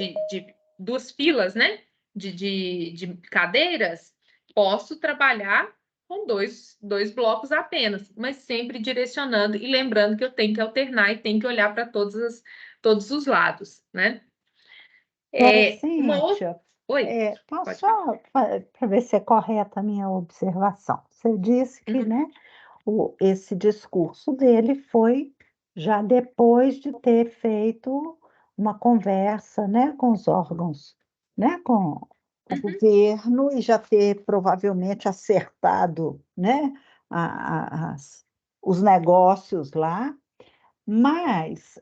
2 filas, né? De cadeiras, posso trabalhar com dois blocos apenas, mas sempre direcionando e lembrando que eu tenho que alternar e tenho que olhar para todos os lados, né? Uma outra. Cíntia, Oi, posso só para ver se é correta a minha observação. Você disse que, né, esse discurso dele foi já depois de ter feito uma conversa, né, com os órgãos, né, com o governo e já ter provavelmente acertado, né, os negócios lá, mas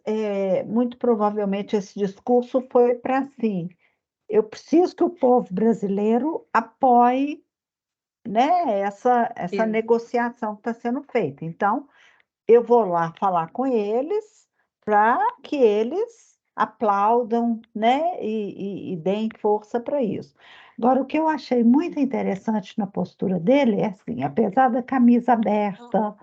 muito provavelmente esse discurso foi para assim, eu preciso que o povo brasileiro apoie, né, essa negociação que está sendo feita. Então, eu vou lá falar com eles para que eles aplaudam, né, e deem força para isso. Agora, o que eu achei muito interessante na postura dele é assim, apesar da camisa aberta,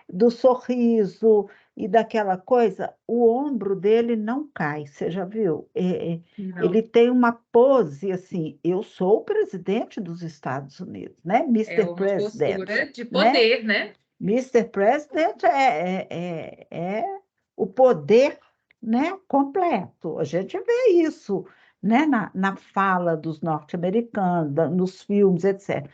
do sorriso e daquela coisa, o ombro dele não cai, você já viu? Ele tem uma pose assim, eu sou o presidente dos Estados Unidos, né? É Mr. uma President, postura de né? poder, né? Mr. President é o poder, né, completo. A gente vê isso, né, na fala dos norte-americanos, nos filmes, etc.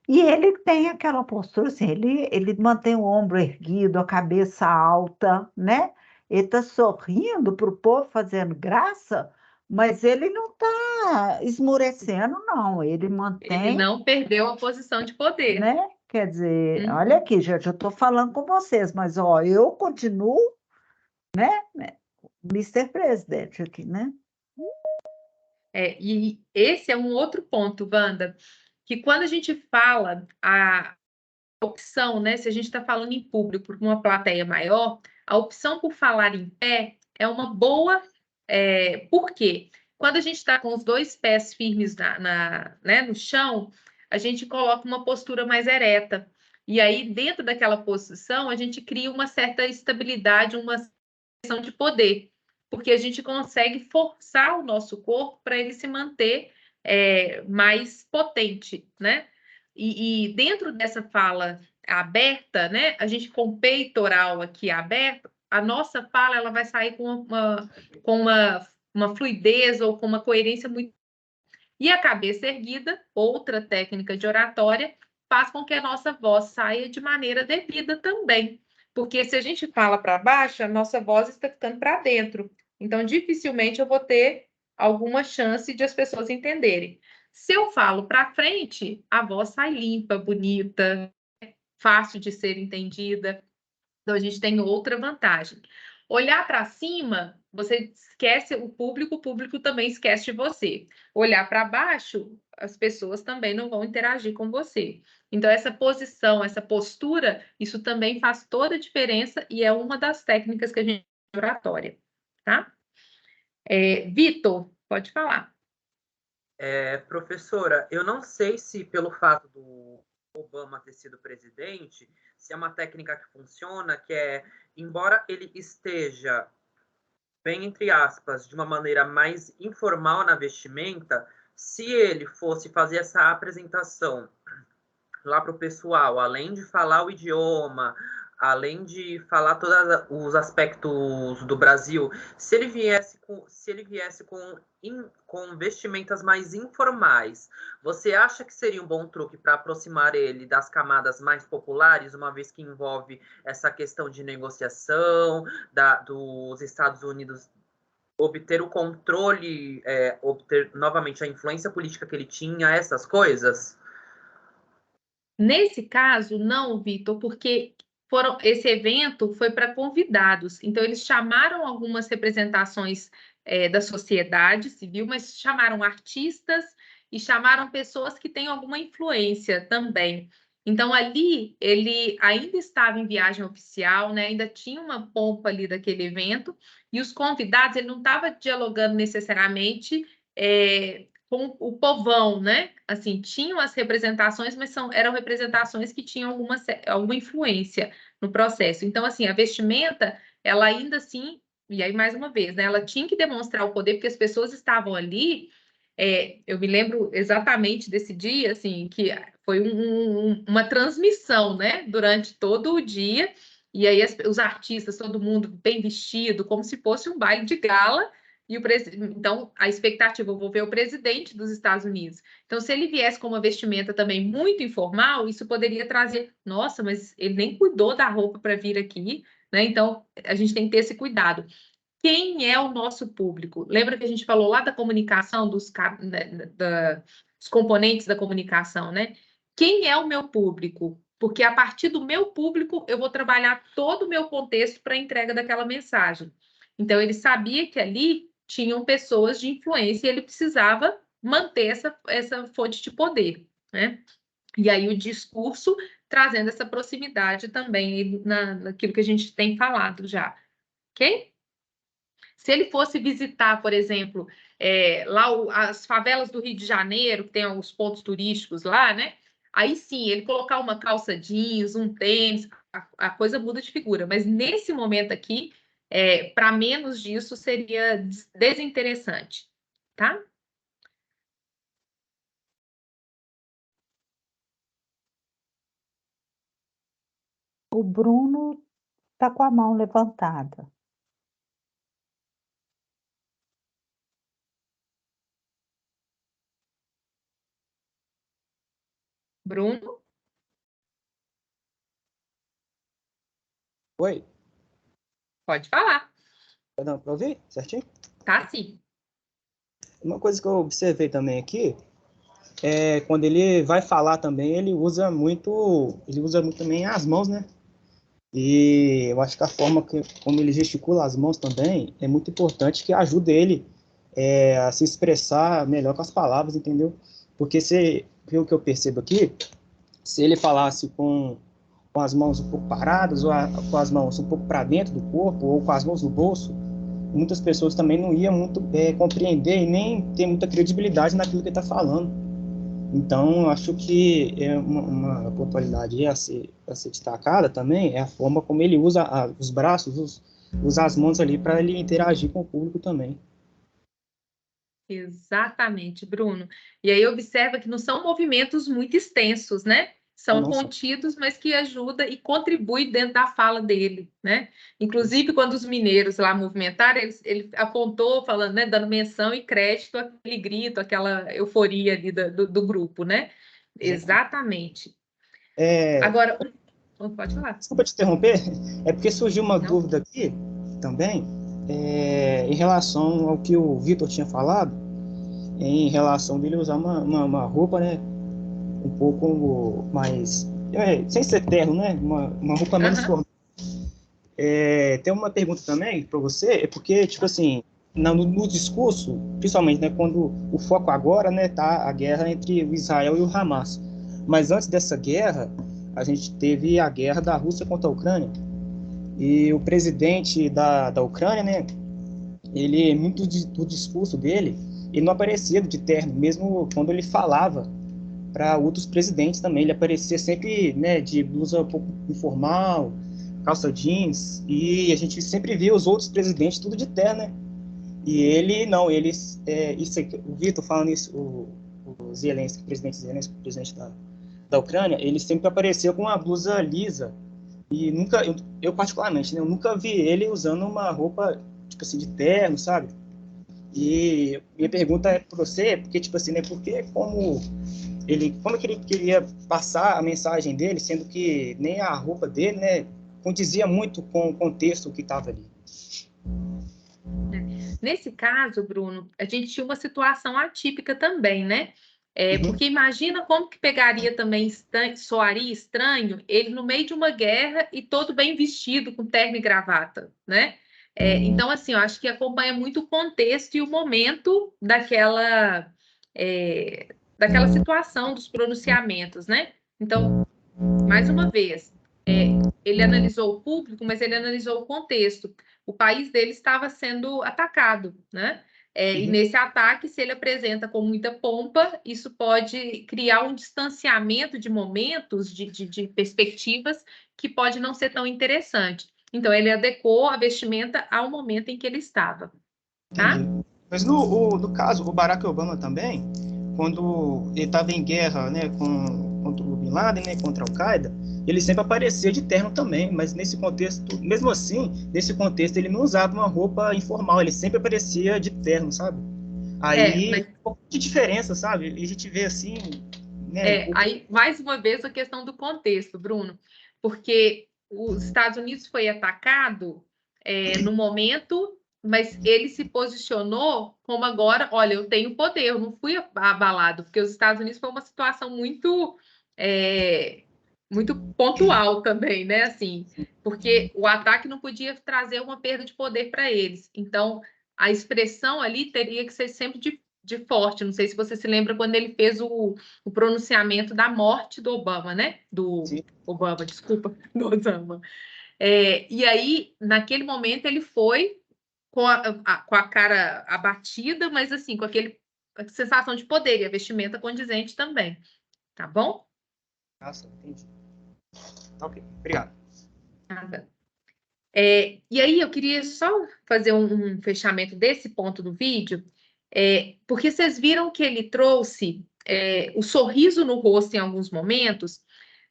E ele tem aquela postura assim, ele mantém o ombro erguido, a cabeça alta, né? Ele está sorrindo para o povo, fazendo graça, Mas ele não está esmurecendo, não. Ele Ele mantém, não perdeu a posição de poder. né? Quer dizer, olha Uhum. aqui, gente, eu estou falando com vocês, mas ó, eu continuo, né? Mr. Presidente aqui, né? E esse é um outro ponto, Wanda, que quando a gente fala a opção, né? Se a gente está falando em público para uma plateia maior, a opção por falar em pé é uma boa. Por quê? Quando a gente está com os dois pés firmes né, no chão, a gente coloca uma postura mais ereta. E aí, dentro daquela posição, a gente cria uma certa estabilidade, uma sensação de poder, porque a gente consegue forçar o nosso corpo para ele se manter mais potente, né? E dentro dessa fala aberta, né? A gente com o peitoral aqui aberto, a nossa fala ela vai sair com uma fluidez ou com uma coerência muito. E a cabeça erguida, outra técnica de oratória, faz com que a nossa voz saia de maneira devida também. Porque se a gente fala para baixo, a nossa voz está ficando para dentro. Então, dificilmente eu vou ter alguma chance de as pessoas entenderem. Se eu falo para frente, a voz sai limpa, bonita, fácil de ser entendida. Então, a gente tem outra vantagem. Olhar para cima, você esquece o público também esquece de você. Olhar para baixo, as pessoas também não vão interagir com você. Então, essa posição, essa postura, isso também faz toda a diferença e é uma das técnicas que a gente tem de oratória, tá? Vitor, pode falar. Professora, eu não sei se pelo fato do Obama ter sido presidente, se é uma técnica que funciona, que é, embora ele esteja, bem entre aspas, de uma maneira mais informal na vestimenta, se ele fosse fazer essa apresentação lá para o pessoal, além de falar o idioma, além de falar todos os aspectos do Brasil, se ele viesse com vestimentas mais informais, você acha que seria um bom truque para aproximar ele das camadas mais populares, uma vez que envolve essa questão de negociação dos Estados Unidos obter o controle, obter novamente a influência política que ele tinha, essas coisas? Nesse caso, não, Vitor, porque esse evento foi para convidados. Então, eles chamaram algumas representações da sociedade civil, mas chamaram artistas e chamaram pessoas que têm alguma influência também. Então, ali, ele ainda estava em viagem oficial, né? Ainda tinha uma pompa ali daquele evento, e os convidados, ele não estava dialogando necessariamente com o povão, né? Assim, tinham as representações, mas eram representações que tinham alguma influência no processo. Então, assim, a vestimenta, ela ainda assim, e aí mais uma vez, né? Ela tinha que demonstrar o poder, porque as pessoas estavam ali. Eu me lembro exatamente desse dia, assim, que foi uma transmissão, né? Durante todo o dia. E aí os artistas, todo mundo bem vestido, como se fosse um baile de gala. Então, a expectativa, eu vou ver o presidente dos Estados Unidos. Então, se ele viesse com uma vestimenta também muito informal, isso poderia trazer, nossa, mas ele nem cuidou da roupa para vir aqui, né? Então, a gente tem que ter esse cuidado. Quem é o nosso público? Lembra que a gente falou lá da comunicação, dos componentes da comunicação, né? Quem é o meu público? Porque a partir do meu público, eu vou trabalhar todo o meu contexto para a entrega daquela mensagem. Então, ele sabia que ali tinham pessoas de influência e ele precisava manter essa fonte de poder, né? E aí o discurso trazendo essa proximidade também naquilo que a gente tem falado já, ok? Se ele fosse visitar, por exemplo, lá as favelas do Rio de Janeiro, que tem os pontos turísticos lá, né? Aí sim, ele colocar uma calça jeans, um tênis, a coisa muda de figura. Mas nesse momento aqui, para menos disso, seria desinteressante, tá? O Bruno está com a mão levantada. Bruno, Oi, pode falar. tá dando para ouvir certinho? Tá sim. Uma coisa que eu observei também aqui é quando ele vai falar também, ele usa muito também as mãos, né? E eu acho que a forma como ele gesticula as mãos também é muito importante, que ajuda ele a se expressar melhor com as palavras, entendeu? Porque pelo que eu percebo aqui, se ele falasse com as mãos um pouco paradas, ou com as mãos um pouco para dentro do corpo, ou com as mãos no bolso, muitas pessoas também não iam muito compreender e nem ter muita credibilidade naquilo que ele está falando. Então, eu acho que é uma pontualidade a ser destacada também, é a forma como ele usa os braços, usa as mãos ali para ele interagir com o público também. Exatamente, Bruno. E aí observa que não são movimentos muito extensos, né? São Nossa. contidos, mas que ajuda e contribui dentro da fala dele, né? Inclusive, quando os mineiros lá movimentaram, ele apontou, falando, né, dando menção e crédito àquele grito, aquela euforia ali do grupo, né? Exatamente. Agora, pode falar. Desculpa te interromper, é porque surgiu uma dúvida aqui também, em relação ao que o Vitor tinha falado, em relação dele usar uma roupa, né, um pouco mais, sem ser terno, né, uma roupa menos formal. Tem uma pergunta também para você, é porque, tipo assim, no discurso, principalmente, né, quando o foco agora, né, tá a guerra entre o Israel e o Hamas, mas antes dessa guerra, a gente teve a guerra da Rússia contra a Ucrânia, e o presidente da Ucrânia, né, ele, muito do discurso dele, ele não aparecia de terno, mesmo quando ele falava para outros presidentes também, ele aparecia sempre, né, de blusa um pouco informal, calça jeans, e a gente sempre via os outros presidentes tudo de terno, né? E ele, não, isso aqui, o Vitor falando isso, o Zelensky, o presidente Zelensky, o presidente da Ucrânia, ele sempre apareceu com uma blusa lisa, e nunca, eu particularmente, né, eu nunca vi ele usando uma roupa, tipo assim, de terno, sabe? E minha pergunta é para você, porque, tipo assim, né, porque como é que ele queria passar a mensagem dele, sendo que nem a roupa dele, né, condizia muito com o contexto que estava ali. Nesse caso, Bruno, a gente tinha uma situação atípica também, né? Porque imagina como que pegaria também, soaria estranho, ele no meio de uma guerra e todo bem vestido, com terno e gravata, né? Então, assim, eu acho que acompanha muito o contexto e o momento daquela situação dos pronunciamentos, né? Então, mais uma vez, ele analisou o público, mas ele analisou o contexto. O país dele estava sendo atacado, né? E nesse ataque, se ele apresenta com muita pompa, isso pode criar um distanciamento de momentos, de perspectivas, que pode não ser tão interessante. Então, ele adequou a vestimenta ao momento em que ele estava. Tá? Mas no caso, o Barack Obama também, quando ele estava em guerra, né, contra o Bin Laden, né, contra a Al-Qaeda, ele sempre aparecia de terno também, mas nesse contexto, mesmo assim, nesse contexto ele não usava uma roupa informal, ele sempre aparecia de terno, sabe? Aí, um pouco de diferença, sabe? E a gente vê assim, né? Aí, mais uma vez, a questão do contexto, Bruno, porque os Estados Unidos foi atacado no momento, mas ele se posicionou como agora, olha, eu tenho poder, eu não fui abalado, porque os Estados Unidos foi uma situação muito muito pontual também, né? Assim, porque o ataque não podia trazer uma perda de poder para eles. Então, a expressão ali teria que ser sempre de forte. Não sei se você se lembra quando ele fez o pronunciamento da morte do Obama, né? Sim. Obama, desculpa, do Osama. E aí, naquele momento, ele foi com a cara abatida, mas assim, com a sensação de poder e a vestimenta condizente também. Tá bom? Nossa, entendi. Ok, obrigado. Nada. E aí, eu queria só fazer um fechamento desse ponto do vídeo, porque vocês viram que ele trouxe o sorriso no rosto em alguns momentos,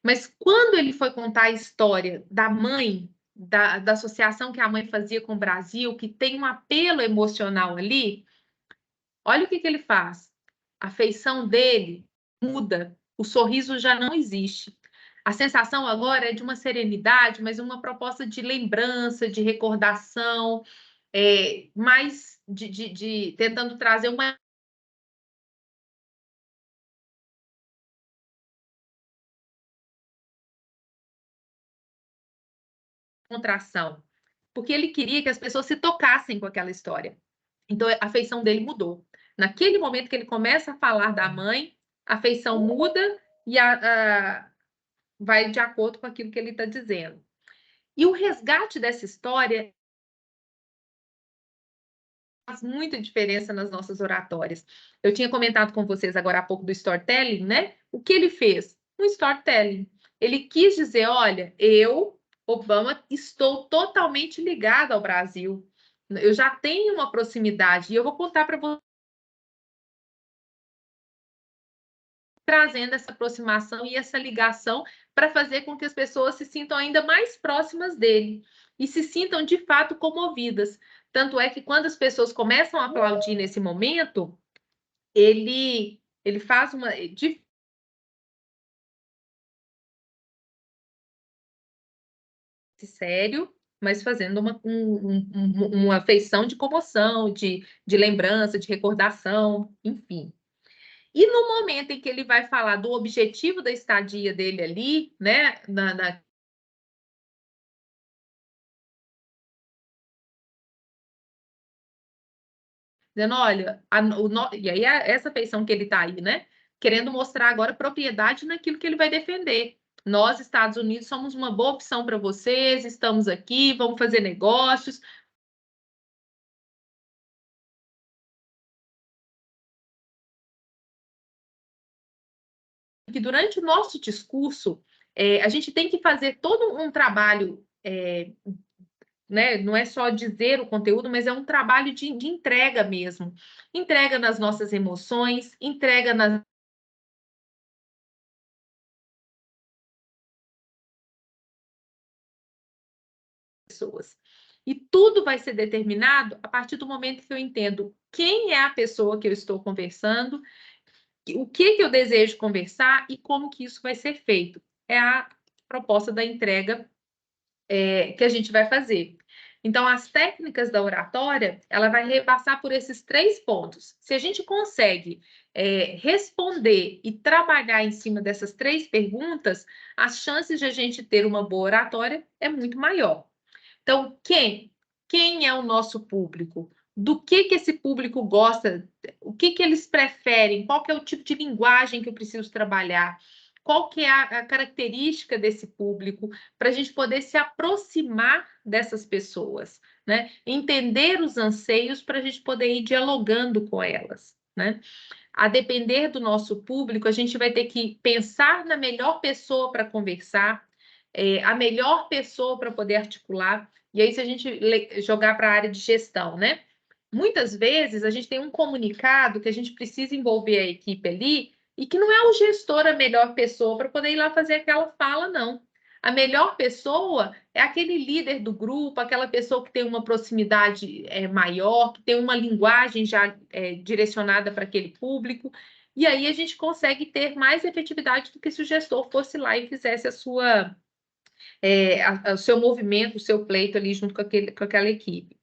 mas quando ele foi contar a história da mãe, da associação que a mãe fazia com o Brasil, que tem um apelo emocional ali, olha o que ele faz. A feição dele muda, o sorriso já não existe. A sensação agora é de uma serenidade, mas uma proposta de lembrança, de recordação, mais tentando trazer uma contração, porque ele queria que as pessoas se tocassem com aquela história. Então, a feição dele mudou. Naquele momento que ele começa a falar da mãe, a feição muda e vai de acordo com aquilo que ele está dizendo. E o resgate dessa história faz muita diferença nas nossas oratórias. Eu tinha comentado com vocês agora há pouco do storytelling, né? O que ele fez? Um storytelling. Ele quis dizer, olha, eu, Obama, estou totalmente ligado ao Brasil. Eu já tenho uma proximidade e eu vou contar para vocês trazendo essa aproximação e essa ligação para fazer com que as pessoas se sintam ainda mais próximas dele e se sintam de fato comovidas. Tanto é que quando as pessoas começam a aplaudir nesse momento, ele faz uma sério, mas fazendo uma feição de comoção, de lembrança, de recordação, enfim. E no momento em que ele vai falar do objetivo da estadia dele ali, né, dizendo, olha, e aí essa feição que ele está aí, né, querendo mostrar agora propriedade naquilo que ele vai defender. Nós, Estados Unidos, somos uma boa opção para vocês, estamos aqui, vamos fazer negócios. Que durante o nosso discurso, a gente tem que fazer todo um trabalho, né? Não é só dizer o conteúdo, mas é um trabalho de entrega mesmo. Entrega nas nossas emoções, entrega nas pessoas. E tudo vai ser determinado a partir do momento que eu entendo quem é a pessoa que eu estou conversando, o que eu desejo conversar e como que isso vai ser feito. É a proposta da entrega que a gente vai fazer. Então, as técnicas da oratória, ela vai repassar por esses 3 pontos. Se a gente consegue responder e trabalhar em cima dessas 3 perguntas, as chances de a gente ter uma boa oratória é muito maior. Então, quem é o nosso público? Do que esse público gosta? O que eles preferem? Qual que é o tipo de linguagem que eu preciso trabalhar? Qual que é a característica desse público? Para a gente poder se aproximar dessas pessoas, né? Entender os anseios para a gente poder ir dialogando com elas, né? A depender do nosso público, a gente vai ter que pensar na melhor pessoa para conversar, a melhor pessoa para poder articular. E aí, se a gente jogar para a área de gestão, né? Muitas vezes a gente tem um comunicado que a gente precisa envolver a equipe ali e que não é o gestor a melhor pessoa para poder ir lá fazer aquela fala, não. A melhor pessoa é aquele líder do grupo, aquela pessoa que tem uma proximidade maior, que tem uma linguagem já direcionada para aquele público. E aí a gente consegue ter mais efetividade do que se o gestor fosse lá e fizesse o seu movimento, o seu pleito ali junto com aquela equipe.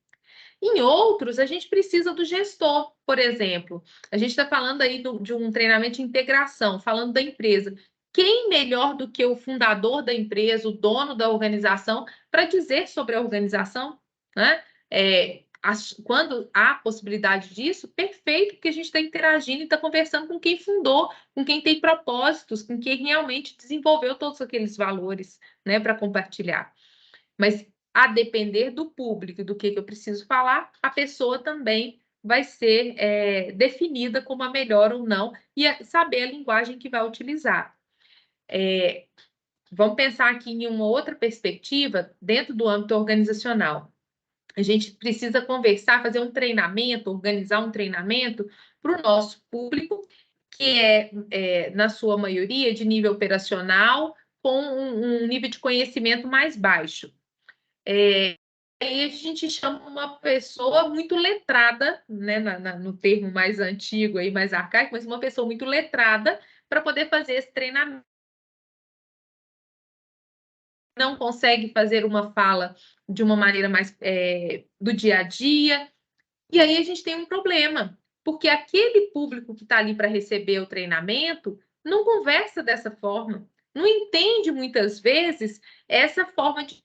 Em outros, a gente precisa do gestor, por exemplo. A gente está falando aí de um treinamento de integração, falando da empresa. Quem melhor do que o fundador da empresa, o dono da organização, para dizer sobre a organização, né? Quando há possibilidade disso, perfeito, porque a gente está interagindo e está conversando com quem fundou, com quem tem propósitos, com quem realmente desenvolveu todos aqueles valores, né, para compartilhar. Mas a depender do público e do que eu preciso falar, a pessoa também vai ser definida como a melhor ou não e saber a linguagem que vai utilizar. Vamos pensar aqui em uma outra perspectiva dentro do âmbito organizacional. A gente precisa conversar, fazer um treinamento, organizar um treinamento para o nosso público, que na sua maioria, de nível operacional, com um nível de conhecimento mais baixo. Aí a gente chama uma pessoa muito letrada, né, no termo mais antigo, aí, mais arcaico, mas uma pessoa muito letrada para poder fazer esse treinamento. Não consegue fazer uma fala de uma maneira mais do dia a dia, e aí a gente tem um problema, porque aquele público que está ali para receber o treinamento não conversa dessa forma, não entende muitas vezes essa forma de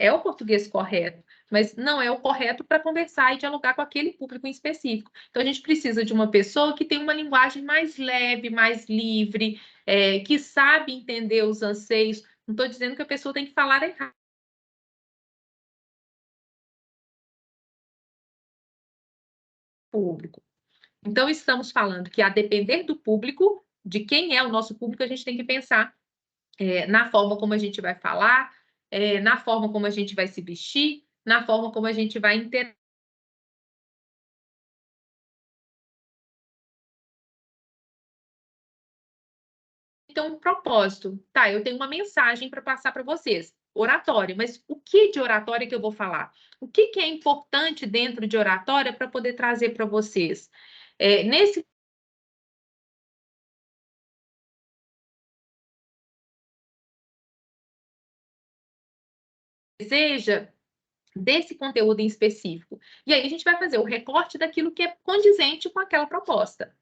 é o português correto, mas não é o correto para conversar e dialogar com aquele público em específico. Então, a gente precisa de uma pessoa que tem uma linguagem mais leve, mais livre, que sabe entender os anseios. Não estou dizendo que a pessoa tem que falar errado. Público. Então, estamos falando que, a depender do público, de quem é o nosso público, a gente tem que pensar na forma como a gente vai falar, na forma como a gente vai se vestir, na forma como a gente vai interagir. Então, um propósito. Tá, eu tenho uma mensagem para passar para vocês. Oratória, mas o que de oratória que eu vou falar? O que é importante dentro de oratória para poder trazer para vocês? Nesse deseja desse conteúdo em específico. E aí a gente vai fazer o recorte daquilo que é condizente com aquela proposta.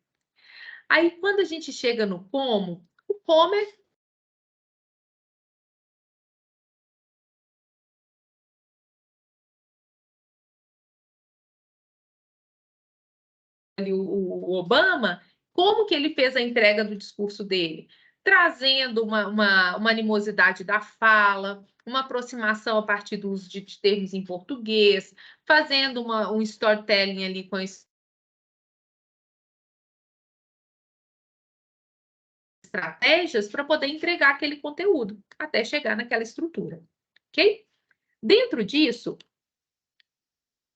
Aí, quando a gente chega no como, o como é o Obama, como que ele fez a entrega do discurso dele? Trazendo uma animosidade da fala, uma aproximação a partir do uso de termos em português, fazendo um storytelling ali com estratégias para poder entregar aquele conteúdo, até chegar naquela estrutura, ok? Dentro disso,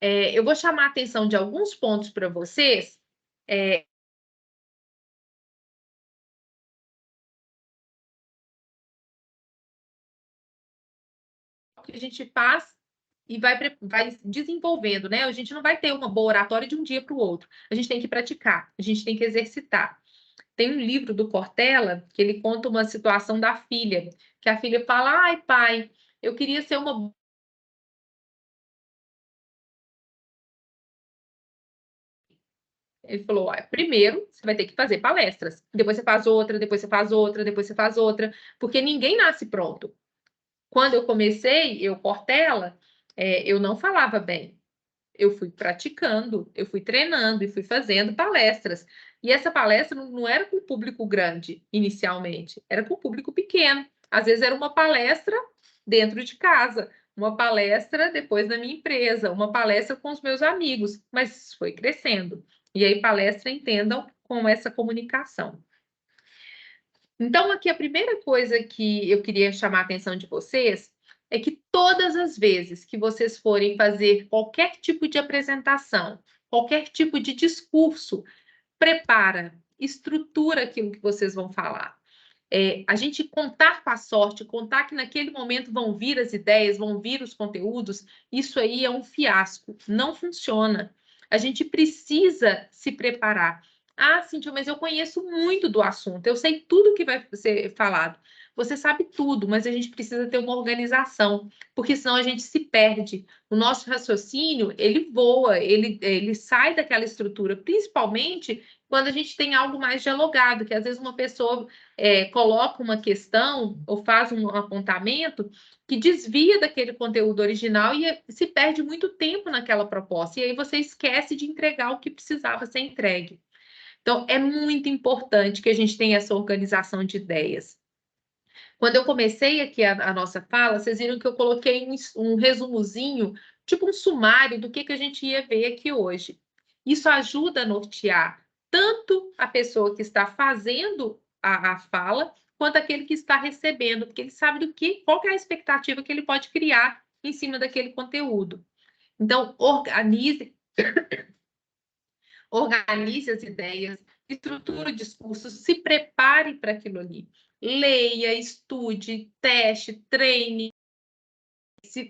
eu vou chamar a atenção de alguns pontos para vocês, que a gente faz e vai desenvolvendo, né? A gente não vai ter uma boa oratória de um dia para o outro. A gente tem que praticar, a gente tem que exercitar. Tem um livro do Cortella que ele conta uma situação da filha, que a filha fala: ai, pai, eu queria ser uma... Ele falou: primeiro, você vai ter que fazer palestras, depois você faz outra, depois você faz outra, depois você faz outra, porque ninguém nasce pronto. Quando eu comecei, Cortella, eu não falava bem. Eu fui praticando, eu fui treinando e fui fazendo palestras. E essa palestra não era com público grande, inicialmente, era com público pequeno. Às vezes era uma palestra dentro de casa, uma palestra depois na minha empresa, uma palestra com os meus amigos, mas foi crescendo. E aí, palestra, entendam, com essa comunicação. Então, aqui a primeira coisa que eu queria chamar a atenção de vocês é que todas as vezes que vocês forem fazer qualquer tipo de apresentação, qualquer tipo de discurso, prepara, estrutura aquilo que vocês vão falar. A gente contar com a sorte, contar que naquele momento vão vir as ideias, vão vir os conteúdos, isso aí é um fiasco, não funciona. A gente precisa se preparar. Ah, Cíntia, mas eu conheço muito do assunto, eu sei tudo que vai ser falado. Você sabe tudo, mas a gente precisa ter uma organização, porque senão a gente se perde. O nosso raciocínio, ele voa, ele sai daquela estrutura, principalmente quando a gente tem algo mais dialogado, que às vezes uma pessoa coloca uma questão ou faz um apontamento que desvia daquele conteúdo original e se perde muito tempo naquela proposta. E aí você esquece de entregar o que precisava ser entregue. Então, é muito importante que a gente tenha essa organização de ideias. Quando eu comecei aqui a nossa fala, vocês viram que eu coloquei um resumozinho, tipo um sumário do que a gente ia ver aqui hoje. Isso ajuda a nortear tanto a pessoa que está fazendo a fala, quanto aquele que está recebendo, porque ele sabe qual que é a expectativa que ele pode criar em cima daquele conteúdo. Então, organize as ideias, estruture o discurso, se prepare para aquilo ali. Leia, estude, teste, treine.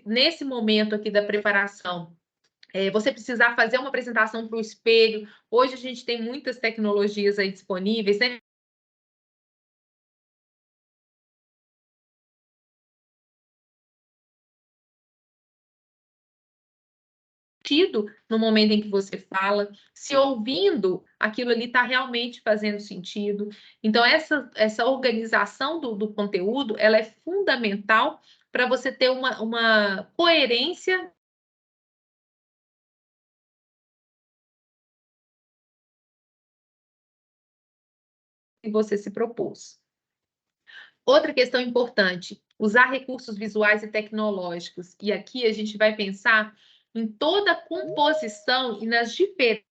Nesse momento aqui da preparação, você precisar fazer uma apresentação para o espelho, hoje a gente tem muitas tecnologias aí disponíveis, né? No momento em que você fala, se ouvindo, aquilo ali está realmente fazendo sentido. Então, essa organização do conteúdo, ela é fundamental para você ter uma coerência que você se propôs. Outra questão importante, usar recursos visuais e tecnológicos. E aqui a gente vai pensar em toda a composição e nas diferentes,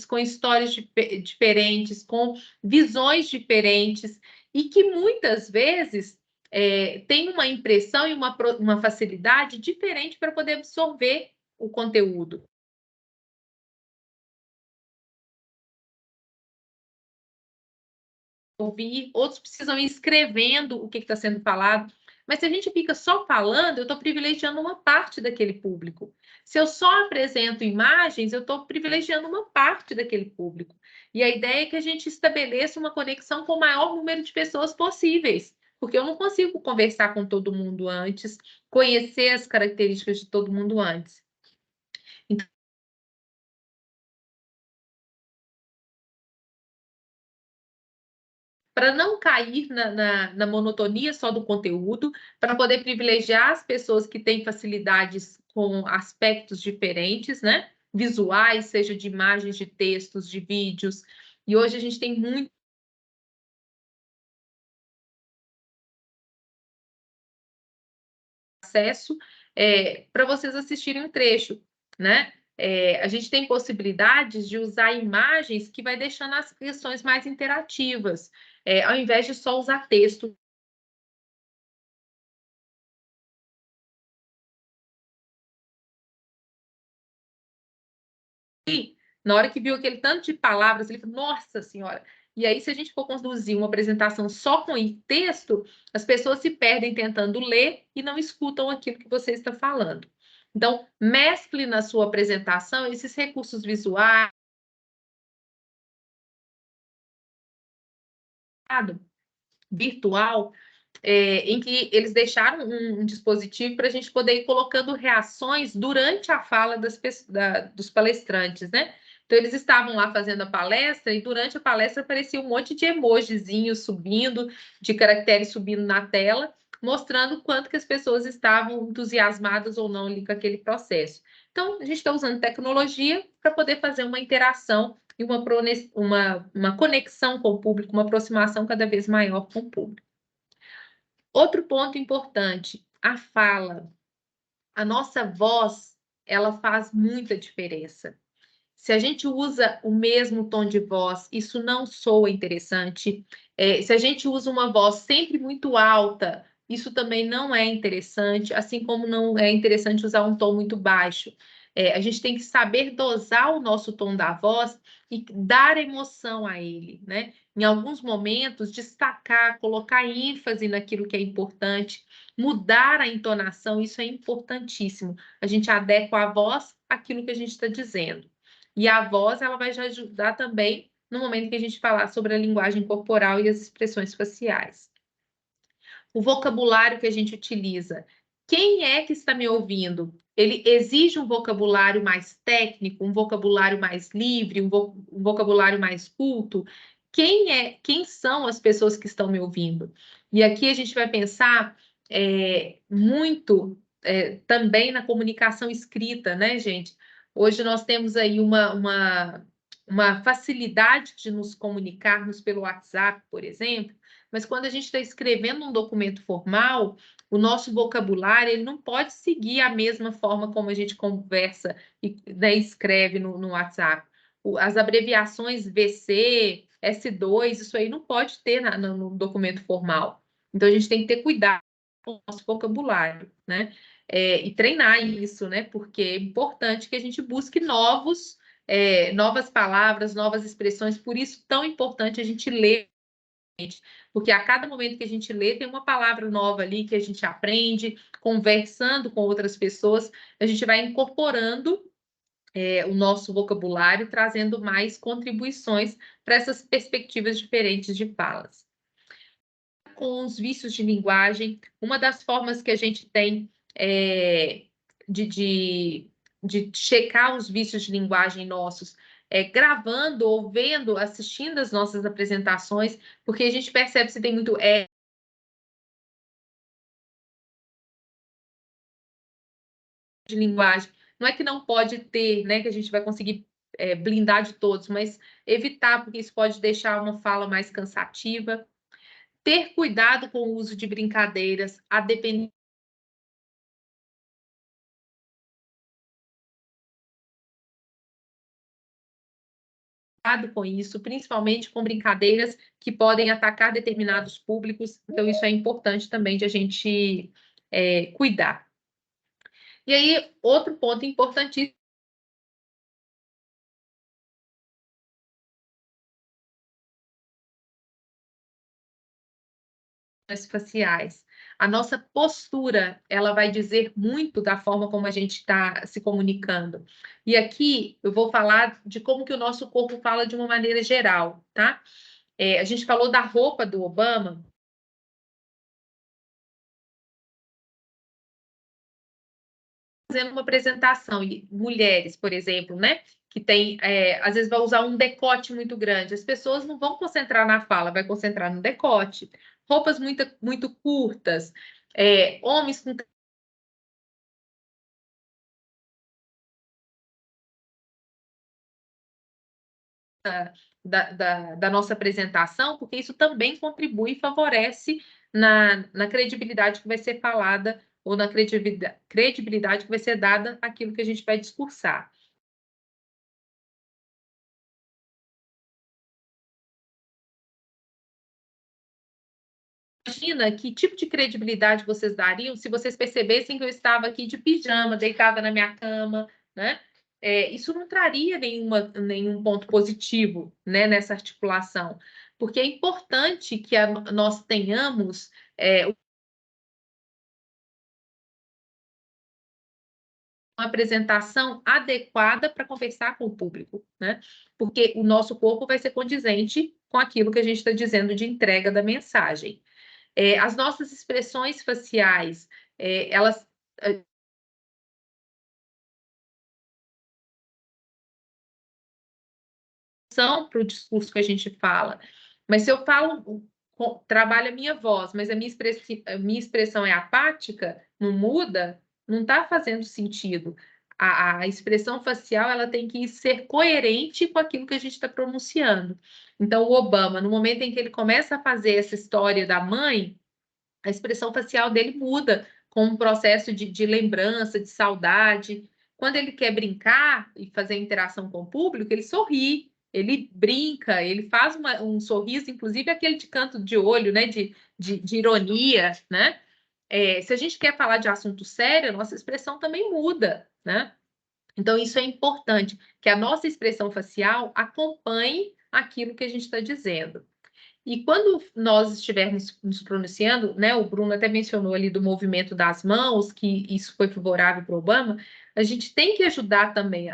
com histórias diferentes, com visões diferentes, e que muitas vezes tem uma impressão e uma facilidade diferente para poder absorver o conteúdo. Ouvir, outros precisam ir escrevendo o que está sendo falado. Mas se a gente fica só falando, eu estou privilegiando uma parte daquele público. Se eu só apresento imagens, eu estou privilegiando uma parte daquele público. E a ideia é que a gente estabeleça uma conexão com o maior número de pessoas possíveis, porque eu não consigo conversar com todo mundo antes, conhecer as características de todo mundo antes. Então, para não cair na monotonia só do conteúdo, para poder privilegiar as pessoas que têm facilidades com aspectos diferentes, né? Visuais, seja de imagens, de textos, de vídeos. E hoje a gente tem muito acesso para vocês assistirem um trecho, né? A gente tem possibilidades de usar imagens que vai deixando as questões mais interativas, ao invés de só usar texto. E, na hora que viu aquele tanto de palavras, ele falou, nossa senhora! E aí, se a gente for conduzir uma apresentação só com texto, as pessoas se perdem tentando ler e não escutam aquilo que você está falando. Então, mescle na sua apresentação esses recursos visuais, virtual, em que eles deixaram um dispositivo para a gente poder ir colocando reações durante a fala dos palestrantes, né? Então, eles estavam lá fazendo a palestra e durante a palestra aparecia um monte de emojizinhos subindo, de caracteres subindo na tela, mostrando o quanto que as pessoas estavam entusiasmadas ou não ali com aquele processo. Então, a gente está usando tecnologia para poder fazer uma interação e uma conexão com o público, uma aproximação cada vez maior com o público. Outro ponto importante, a fala. A nossa voz, ela faz muita diferença. Se a gente usa o mesmo tom de voz, isso não soa interessante. Se a gente usa uma voz sempre muito alta, isso também não é interessante, assim como não é interessante usar um tom muito baixo. A gente tem que saber dosar o nosso tom da voz e dar emoção a ele, né? Em alguns momentos, destacar, colocar ênfase naquilo que é importante, mudar a entonação, isso é importantíssimo. A gente adequa a voz àquilo que a gente está dizendo. E a voz, ela vai já ajudar também no momento que a gente falar sobre a linguagem corporal e as expressões faciais. O vocabulário que a gente utiliza. Quem é que está me ouvindo? Ele exige um vocabulário mais técnico, um vocabulário mais livre, um vocabulário mais culto? Quem são as pessoas que estão me ouvindo? E aqui a gente vai pensar muito também na comunicação escrita, né, gente? Hoje nós temos aí uma facilidade de nos comunicarmos pelo WhatsApp, por exemplo, mas quando a gente está escrevendo um documento formal, o nosso vocabulário ele não pode seguir a mesma forma como a gente conversa e escreve no WhatsApp. As abreviações VC, S2, isso aí não pode ter no documento formal. Então, a gente tem que ter cuidado com o nosso vocabulário, né? E treinar isso, né? Porque é importante que a gente busque novas palavras, novas expressões. Por isso, tão importante a gente ler, porque a cada momento que a gente lê, tem uma palavra nova ali que a gente aprende, conversando com outras pessoas, a gente vai incorporando o nosso vocabulário, trazendo mais contribuições para essas perspectivas diferentes de falas. Com os vícios de linguagem, uma das formas que a gente tem de checar os vícios de linguagem nossos gravando ou vendo, assistindo as nossas apresentações, porque a gente percebe se tem muito de linguagem. Não é que não pode ter, né, que a gente vai conseguir blindar de todos, mas evitar, porque isso pode deixar uma fala mais cansativa. Ter cuidado com o uso de brincadeiras, a depender com isso, principalmente com brincadeiras que podem atacar determinados públicos. Então, isso é importante também de a gente cuidar. E aí, outro ponto importantíssimo faciais. A nossa postura, ela vai dizer muito da forma como a gente está se comunicando. E aqui eu vou falar de como que o nosso corpo fala de uma maneira geral, tá? A gente falou da roupa do Obama. Fazendo uma apresentação, e mulheres, por exemplo, né? Que tem, às vezes vai usar um decote muito grande. As pessoas não vão concentrar na fala, vai concentrar no decote. Roupas muito, muito curtas, homens com da nossa apresentação, porque isso também contribui e favorece na credibilidade que vai ser falada ou na credibilidade que vai ser dada àquilo que a gente vai discursar. Imagina que tipo de credibilidade vocês dariam se vocês percebessem que eu estava aqui de pijama, deitada na minha cama, né? Isso não traria nenhum ponto positivo, né, nessa articulação, porque é importante que nós tenhamos uma apresentação adequada para conversar com o público, né? Porque o nosso corpo vai ser condizente com aquilo que a gente está dizendo de entrega da mensagem. As nossas expressões faciais, elas são para o discurso que a gente fala. Mas se eu falo, trabalho a minha voz, mas a minha expressão é apática, não muda, não está fazendo sentido. A expressão facial ela tem que ser coerente com aquilo que a gente está pronunciando. Então, o Obama, no momento em que ele começa a fazer essa história da mãe, a expressão facial dele muda com um processo de lembrança, de saudade. Quando ele quer brincar e fazer interação com o público, ele sorri, ele brinca, ele faz um sorriso, inclusive aquele de canto de olho, né, de ironia, né? Se a gente quer falar de assunto sério, a nossa expressão também muda, né? Então, isso é importante, que a nossa expressão facial acompanhe aquilo que a gente está dizendo. E quando nós estivermos nos pronunciando, né, o Bruno até mencionou ali do movimento das mãos, que isso foi favorável para o Obama, a gente tem que ajudar também.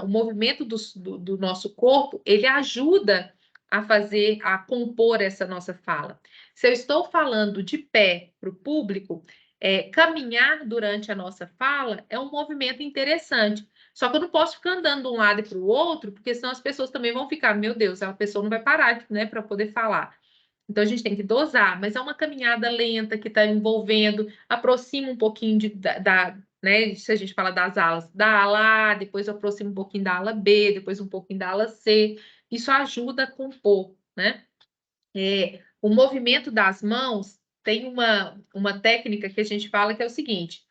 O movimento do nosso corpo, ele ajuda a compor essa nossa fala. Se eu estou falando de pé para o público, caminhar durante a nossa fala é um movimento interessante. Só que eu não posso ficar andando de um lado e para o outro, porque senão as pessoas também vão ficar, meu Deus, a pessoa não vai parar, né, para poder falar. Então, a gente tem que dosar, mas é uma caminhada lenta que está envolvendo, aproxima um pouquinho né, se a gente fala das alas, da ala A, depois aproxima um pouquinho da ala B, depois um pouquinho da ala C. Isso ajuda a compor, né? O movimento das mãos tem uma técnica que a gente fala que é o seguinte: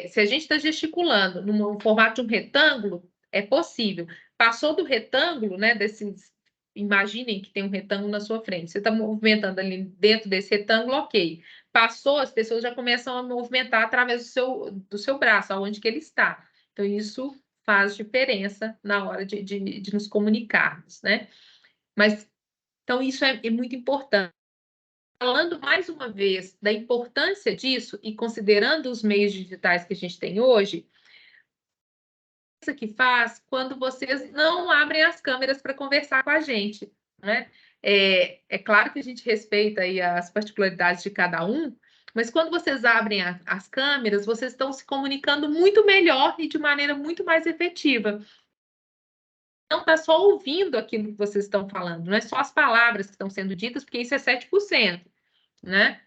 se a gente está gesticulando no formato de um retângulo, é possível. Passou do retângulo, né? Imaginem que tem um retângulo na sua frente. Você está movimentando ali dentro desse retângulo, ok. Passou, as pessoas já começam a movimentar através do seu braço, aonde que ele está. Então, isso faz diferença na hora de nos comunicarmos, né? Mas então, isso é muito importante. Falando mais uma vez da importância disso e considerando os meios digitais que a gente tem hoje, isso que faz quando vocês não abrem as câmeras para conversar com a gente, né? É claro que a gente respeita aí as particularidades de cada um, mas quando vocês abrem as câmeras, vocês estão se comunicando muito melhor e de maneira muito mais efetiva. não está só ouvindo aquilo que vocês estão falando, não é só as palavras que estão sendo ditas, porque isso é 7%, né?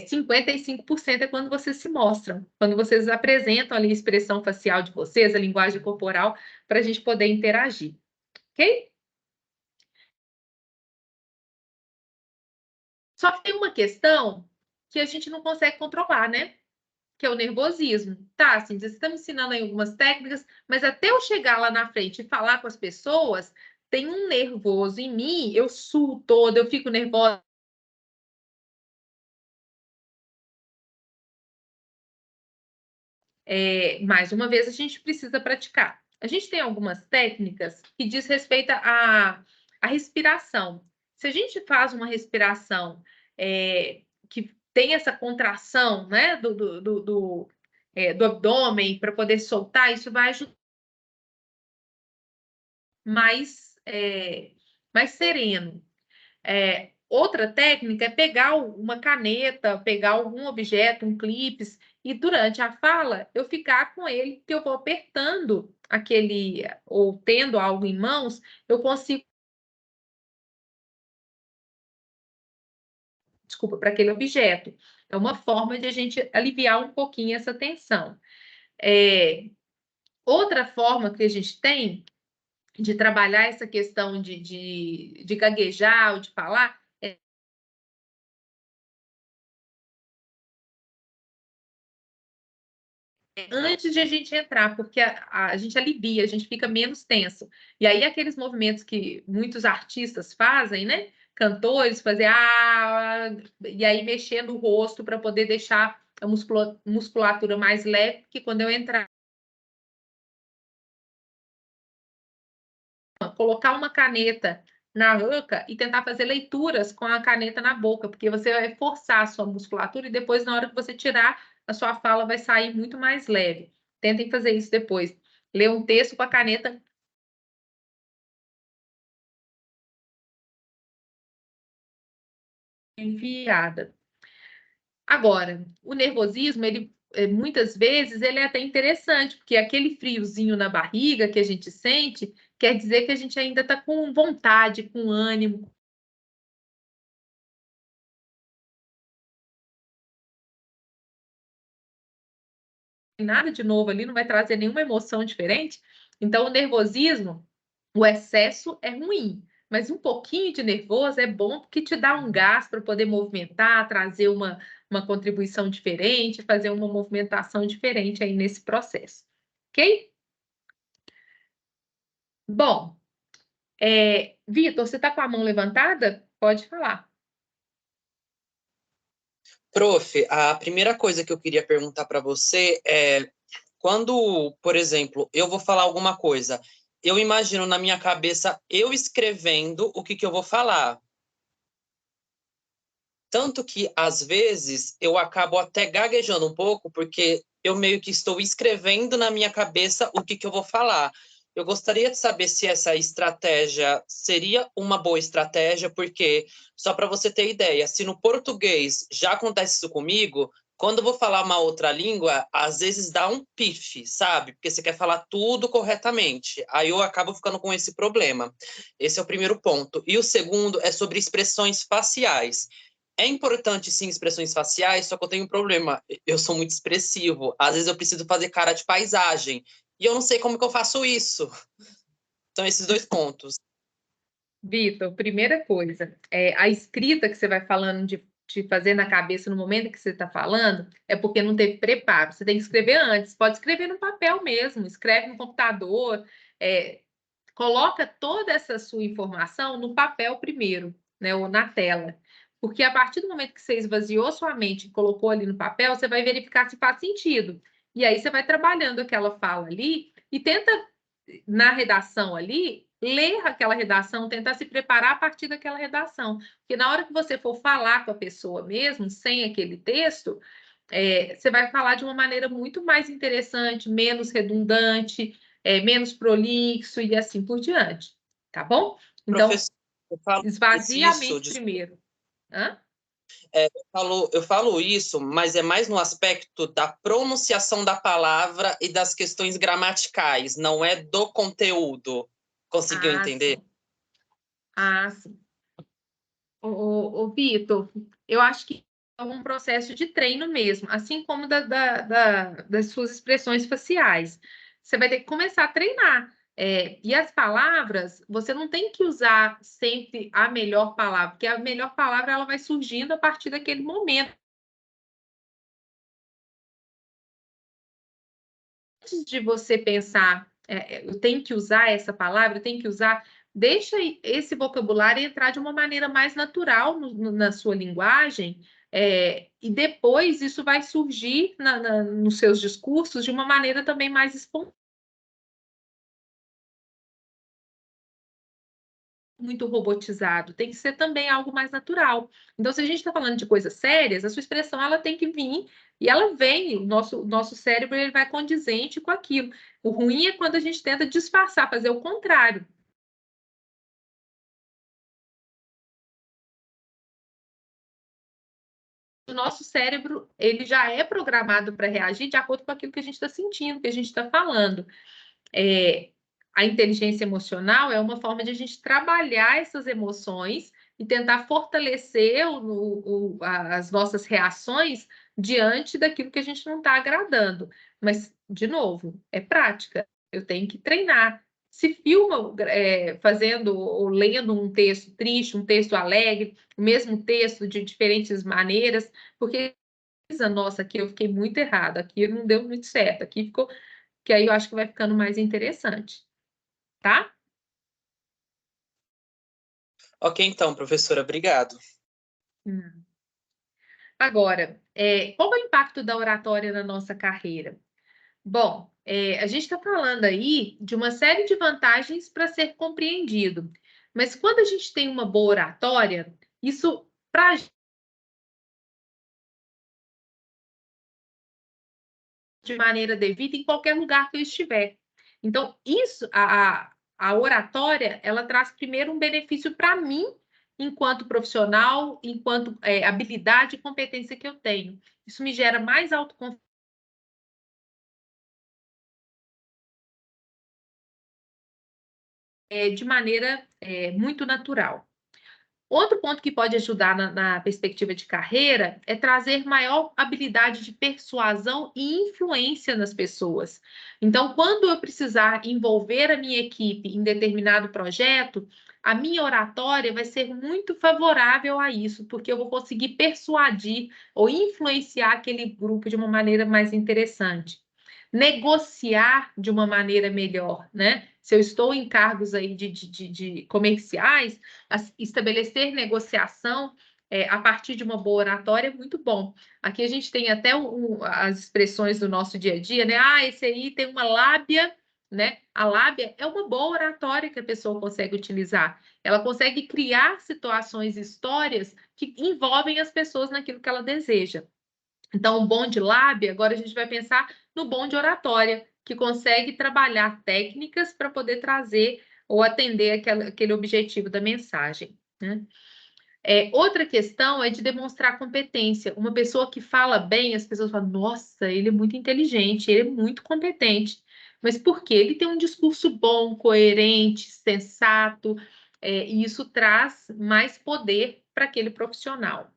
55% é quando vocês se mostram, quando vocês apresentam ali a expressão facial de vocês, a linguagem corporal, para a gente poder interagir, ok? Só que tem uma questão que a gente não consegue controlar, né? Que é o nervosismo. Tá, assim, você está me ensinando aí algumas técnicas, mas até eu chegar lá na frente e falar com as pessoas, tem um nervoso em mim, eu suo toda, eu fico nervosa. Mais uma vez, a gente precisa praticar. A gente tem algumas técnicas que diz respeito à respiração. Se a gente faz uma respiração que tem essa contração, né, do abdômen para poder soltar, isso vai ajudar mais sereno. Outra técnica é pegar uma caneta, pegar algum objeto, um clips, e durante a fala eu ficar com ele, que eu vou apertando aquele, ou tendo algo em mãos, eu consigo. Desculpa, para aquele objeto. É uma forma de a gente aliviar um pouquinho essa tensão. Outra forma que a gente tem de trabalhar essa questão de gaguejar ou de falar antes de a gente entrar, porque a gente alivia, a gente fica menos tenso. E aí, aqueles movimentos que muitos artistas fazem, né? Cantores, fazer e aí mexendo o rosto para poder deixar a musculatura mais leve, que quando eu entrar. Colocar uma caneta na boca e tentar fazer leituras com a caneta na boca, porque você vai forçar a sua musculatura e depois, na hora que você tirar, a sua fala vai sair muito mais leve. Tentem fazer isso depois. Ler um texto com a caneta enfiada. Agora, o nervosismo, ele muitas vezes ele é até interessante, porque aquele friozinho na barriga que a gente sente quer dizer que a gente ainda está com vontade, com ânimo. Nada de novo ali, não vai trazer nenhuma emoção diferente. Então, o nervosismo, o excesso é ruim, mas um pouquinho de nervoso é bom porque te dá um gás para poder movimentar, trazer uma contribuição diferente, fazer uma movimentação diferente aí nesse processo, ok? Bom, Vitor, você está com a mão levantada? Pode falar. Prof, a primeira coisa que eu queria perguntar para você é quando, por exemplo, eu vou falar alguma coisa, eu imagino na minha cabeça eu escrevendo o que eu vou falar. Tanto que, às vezes, eu acabo até gaguejando um pouco, porque eu meio que estou escrevendo na minha cabeça o que eu vou falar. Eu gostaria de saber se essa estratégia seria uma boa estratégia, porque, só para você ter ideia, se no português já acontece isso comigo, quando eu vou falar uma outra língua, às vezes dá um pife, sabe? Porque você quer falar tudo corretamente. Aí eu acabo ficando com esse problema. Esse é o primeiro ponto. E o segundo é sobre expressões faciais. É importante, sim, expressões faciais, só que eu tenho um problema. Eu sou muito expressivo. Às vezes eu preciso fazer cara de paisagem. E eu não sei como que eu faço isso. Então, esses dois pontos. Vitor, primeira coisa, a escrita que você vai falando de fazer na cabeça no momento que você está falando, é porque não teve preparo. Você tem que escrever antes. Pode escrever no papel mesmo, escreve no computador, coloca toda essa sua informação no papel primeiro, né, ou na tela. Porque a partir do momento que você esvaziou sua mente e colocou ali no papel, você vai verificar se faz sentido. E aí você vai trabalhando aquela fala ali e tenta, na redação ali, ler aquela redação, tentar se preparar a partir daquela redação. Porque na hora que você for falar com a pessoa mesmo, sem aquele texto, você vai falar de uma maneira muito mais interessante, menos redundante, menos prolixo e assim por diante. Tá bom? Então, professor, esvazia a mente primeiro. Hã? Eu falo isso, mas é mais no aspecto da pronunciação da palavra e das questões gramaticais, não é do conteúdo. Conseguiu entender? Sim. Sim. Ô, Vitor, eu acho que é um processo de treino mesmo, assim como das suas expressões faciais. Você vai ter que começar a treinar. E as palavras, você não tem que usar sempre a melhor palavra, porque a melhor palavra ela vai surgindo a partir daquele momento. Antes de você pensar, eu tenho que usar essa palavra, eu tenho que usar, deixa esse vocabulário entrar de uma maneira mais natural na sua linguagem, e depois isso vai surgir nos seus discursos de uma maneira também mais espontânea. Muito robotizado, tem que ser também algo mais natural. Então, se a gente está falando de coisas sérias, a sua expressão ela tem que vir, e ela vem, o nosso cérebro ele vai condizente com aquilo. O ruim é quando a gente tenta disfarçar, fazer o contrário. O nosso cérebro ele já é programado para reagir de acordo com aquilo que a gente está sentindo, que a gente está falando. A inteligência emocional é uma forma de a gente trabalhar essas emoções e tentar fortalecer as nossas reações diante daquilo que a gente não está agradando. Mas, de novo, é prática. Eu tenho que treinar. Se filma fazendo ou lendo um texto triste, um texto alegre, o mesmo texto de diferentes maneiras, porque nossa, aqui eu fiquei muito errado, aqui não deu muito certo, aqui ficou, que aí eu acho que vai ficando mais interessante, tá? Ok, então, professora, obrigado. Agora, qual é o impacto da oratória na nossa carreira? Bom, a gente está falando aí de uma série de vantagens para ser compreendido, mas quando a gente tem uma boa oratória, isso para de maneira devida em qualquer lugar que eu estiver. Então, isso, a oratória, ela traz primeiro um benefício para mim, enquanto profissional, enquanto habilidade e competência que eu tenho. Isso me gera mais autoconfiança de maneira muito natural. Outro ponto que pode ajudar na perspectiva de carreira é trazer maior habilidade de persuasão e influência nas pessoas. Então, quando eu precisar envolver a minha equipe em determinado projeto, a minha oratória vai ser muito favorável a isso, porque eu vou conseguir persuadir ou influenciar aquele grupo de uma maneira mais interessante. Negociar de uma maneira melhor, né? Se eu estou em cargos aí de comerciais, estabelecer negociação a partir de uma boa oratória é muito bom. Aqui a gente tem até as expressões do nosso dia a dia, né? Esse aí tem uma lábia, né? A lábia é uma boa oratória que a pessoa consegue utilizar. Ela consegue criar situações, histórias que envolvem as pessoas naquilo que ela deseja. Então, o bom de lábia, agora a gente vai pensar no bom de oratória, que consegue trabalhar técnicas para poder trazer ou atender aquele objetivo da mensagem, né? Outra questão é de demonstrar competência. Uma pessoa que fala bem, as pessoas falam, nossa, ele é muito inteligente, ele é muito competente. Mas por quê? Ele tem um discurso bom, coerente, sensato, e isso traz mais poder para aquele profissional.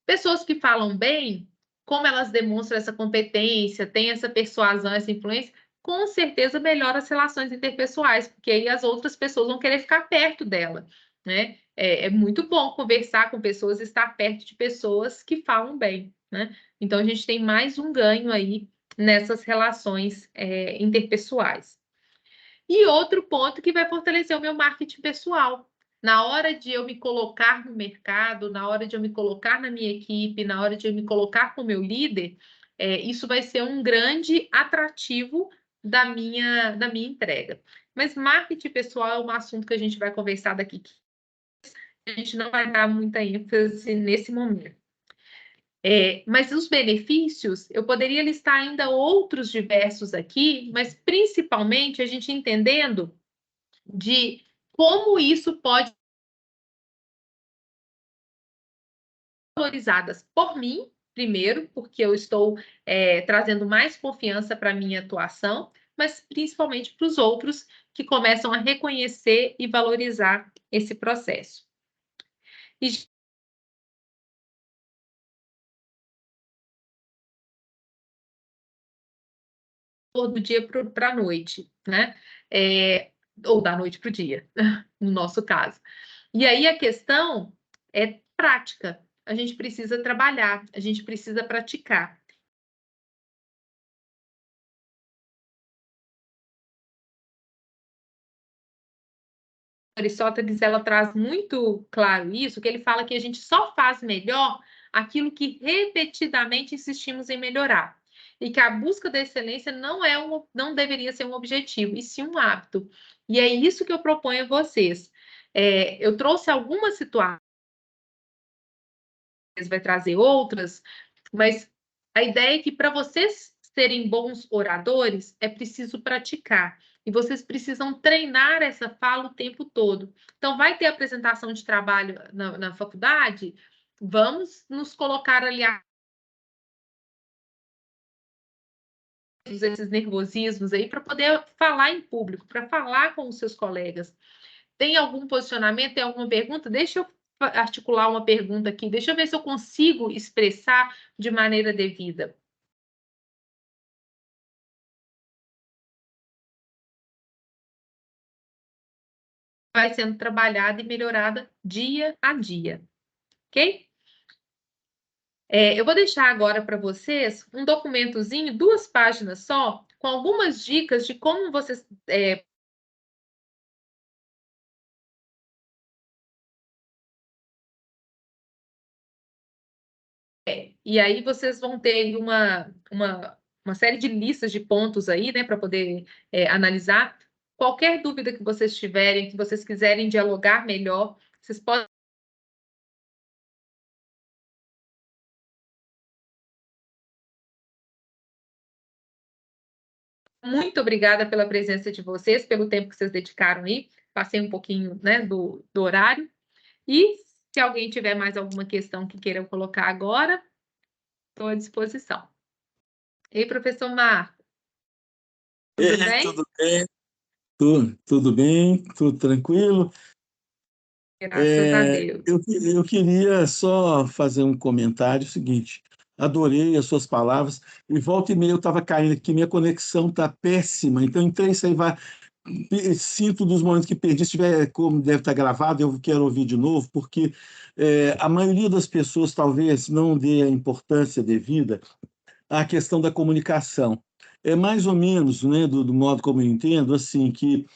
Pessoas que falam bem, como elas demonstram essa competência, têm essa persuasão, essa influência, com certeza melhora as relações interpessoais, porque aí as outras pessoas vão querer ficar perto dela, né? É muito bom conversar com pessoas, estar perto de pessoas que falam bem, né? Então, a gente tem mais um ganho aí nessas relações interpessoais. E outro ponto que vai fortalecer o meu marketing pessoal. Na hora de eu me colocar no mercado, na hora de eu me colocar na minha equipe, na hora de eu me colocar com o meu líder, isso vai ser um grande atrativo da minha entrega. Mas marketing pessoal é um assunto que a gente vai conversar daqui. A gente não vai dar muita ênfase nesse momento. Mas os benefícios, eu poderia listar ainda outros diversos aqui, mas principalmente a gente entendendo de como isso pode ser valorizadas por mim, primeiro, porque eu estou trazendo mais confiança para a minha atuação, mas principalmente para os outros que começam a reconhecer e valorizar esse processo. E do dia para a noite, né? Ou da noite para o dia, no nosso caso. E aí a questão é prática. A gente precisa trabalhar, a gente precisa praticar. Aristóteles, ela traz muito claro isso, que ele fala que a gente só faz melhor aquilo que repetidamente insistimos em melhorar. E que a busca da excelência não deveria ser um objetivo, e sim um hábito. E é isso que eu proponho a vocês. Eu trouxe algumas situações, vai trazer outras, mas a ideia é que para vocês serem bons oradores, é preciso praticar. E vocês precisam treinar essa fala o tempo todo. Então, vai ter apresentação de trabalho na faculdade? Vamos nos colocar ali esses nervosismos aí para poder falar em público, para falar com os seus colegas. Tem algum posicionamento, tem alguma pergunta? Deixa eu articular uma pergunta aqui. Deixa eu ver se eu consigo expressar de maneira devida. Vai sendo trabalhada e melhorada dia a dia, ok? Eu vou deixar agora para vocês um documentozinho, 2 páginas só, com algumas dicas de como vocês e aí vocês vão ter uma série de listas de pontos aí, né, para poder analisar. Qualquer dúvida que vocês tiverem, que vocês quiserem dialogar melhor, vocês podem. Muito obrigada pela presença de vocês, pelo tempo que vocês dedicaram aí. Passei um pouquinho, né, do horário. E se alguém tiver mais alguma questão que queiram colocar agora, estou à disposição. Ei, professor Marco, tudo bem? Tudo bem? Tudo bem? Tudo tranquilo? Graças a Deus. Eu queria só fazer um comentário seguinte. Adorei as suas palavras. E volta e meia eu estava caindo aqui, minha conexão está péssima. Então, entrei isso aí, sinto dos momentos que perdi. Se tiver como deve estar gravado, eu quero ouvir de novo, porque a maioria das pessoas talvez não dê a importância devida à questão da comunicação. É mais ou menos, né, do modo como eu entendo, assim, que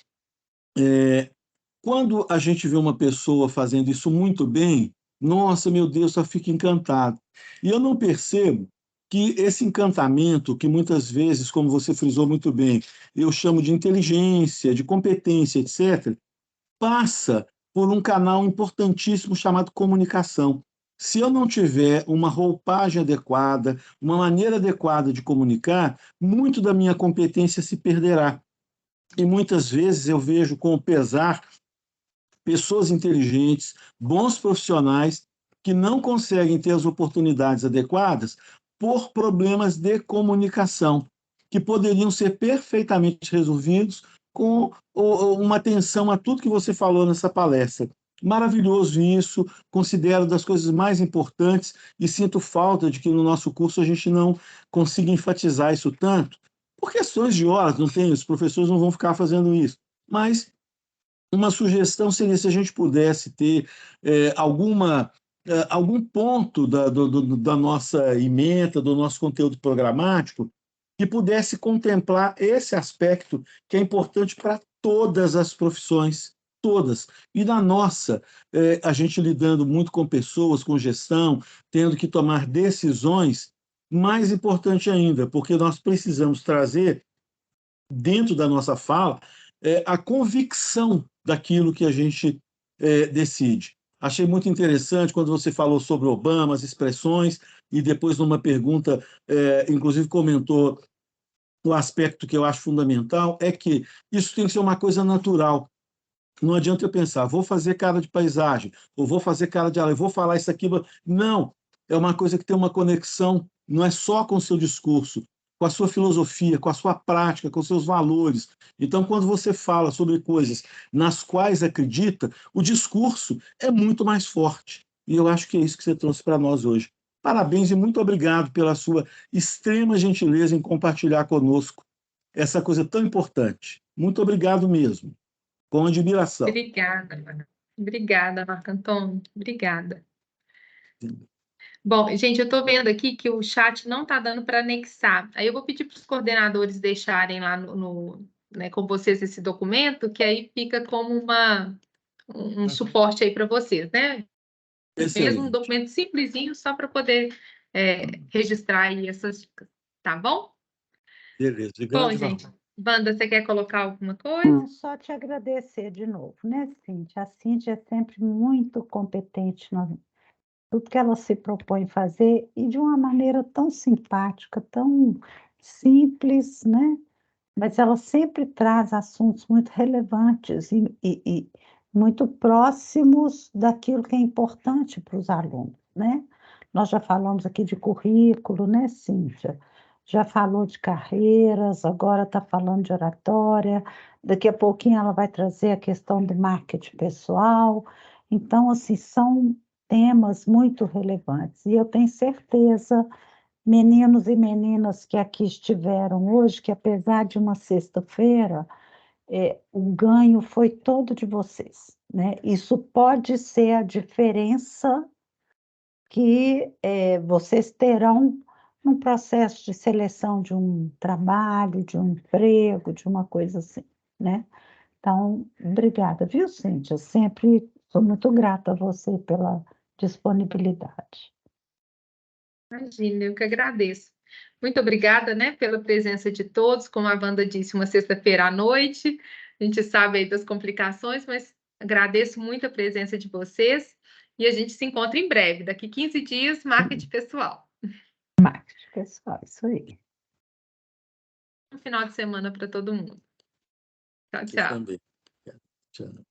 quando a gente vê uma pessoa fazendo isso muito bem, nossa, meu Deus, só fica encantado. E eu não percebo que esse encantamento, que muitas vezes, como você frisou muito bem, eu chamo de inteligência, de competência, etc., passa por um canal importantíssimo chamado comunicação. Se eu não tiver uma roupagem adequada, uma maneira adequada de comunicar, muito da minha competência se perderá. E muitas vezes eu vejo com pesar pessoas inteligentes, bons profissionais, que não conseguem ter as oportunidades adequadas por problemas de comunicação, que poderiam ser perfeitamente resolvidos com uma atenção a tudo que você falou nessa palestra. Maravilhoso isso, considero das coisas mais importantes e sinto falta de que no nosso curso a gente não consiga enfatizar isso tanto, por questões de horas, não tem, os professores não vão ficar fazendo isso, mas uma sugestão seria se a gente pudesse ter algum ponto da nossa ementa, do nosso conteúdo programático, que pudesse contemplar esse aspecto que é importante para todas as profissões, todas. E na nossa, a gente lidando muito com pessoas, com gestão, tendo que tomar decisões, mais importante ainda, porque nós precisamos trazer, dentro da nossa fala, a convicção daquilo que a gente decide. Achei muito interessante quando você falou sobre Obama, as expressões, e depois numa pergunta, inclusive comentou o aspecto que eu acho fundamental, é que isso tem que ser uma coisa natural. Não adianta eu pensar, vou fazer cara de paisagem, ou vou fazer cara de aula, vou falar isso aqui. Não, é uma coisa que tem uma conexão, não é só com o seu discurso, com a sua filosofia, com a sua prática, com os seus valores. Então, quando você fala sobre coisas nas quais acredita, o discurso é muito mais forte. E eu acho que é isso que você trouxe para nós hoje. Parabéns e muito obrigado pela sua extrema gentileza em compartilhar conosco essa coisa tão importante. Muito obrigado mesmo. Com admiração. Obrigada, Marco Antônio. Obrigada. Bom, gente, eu estou vendo aqui que o chat não está dando para anexar. Aí eu vou pedir para os coordenadores deixarem lá né, com vocês esse documento, que aí fica como um suporte aí para vocês, né? Excelente. Mesmo um documento simplesinho, só para poder registrar aí essas dicas. Tá bom? Beleza. Bom, gente, Wanda, você quer colocar alguma coisa? Só te agradecer de novo, né, Cíntia? A Cíntia é sempre muito competente no tudo que ela se propõe fazer e de uma maneira tão simpática, tão simples, né? Mas ela sempre traz assuntos muito relevantes e muito próximos daquilo que é importante para os alunos, né? Nós já falamos aqui de currículo, né, Cíntia? Já falou de carreiras, agora está falando de oratória, daqui a pouquinho ela vai trazer a questão do marketing pessoal. Então, assim, são temas muito relevantes. E eu tenho certeza, meninos e meninas que aqui estiveram hoje, que apesar de uma sexta-feira, o ganho foi todo de vocês, né? Isso pode ser a diferença que vocês terão no processo de seleção de um trabalho, de um emprego, de uma coisa assim, né? Então, obrigada, viu, Cíntia? Sempre sou muito grata a você pela disponibilidade. Imagina, eu que agradeço. Muito obrigada, né, pela presença de todos. Como a Wanda disse, uma sexta-feira à noite. A gente sabe aí das complicações, mas agradeço muito a presença de vocês. E a gente se encontra em breve. Daqui 15 dias, marketing pessoal. Marketing pessoal, isso aí. Um final de semana para todo mundo. Tchau, Você tchau. também. Tchau.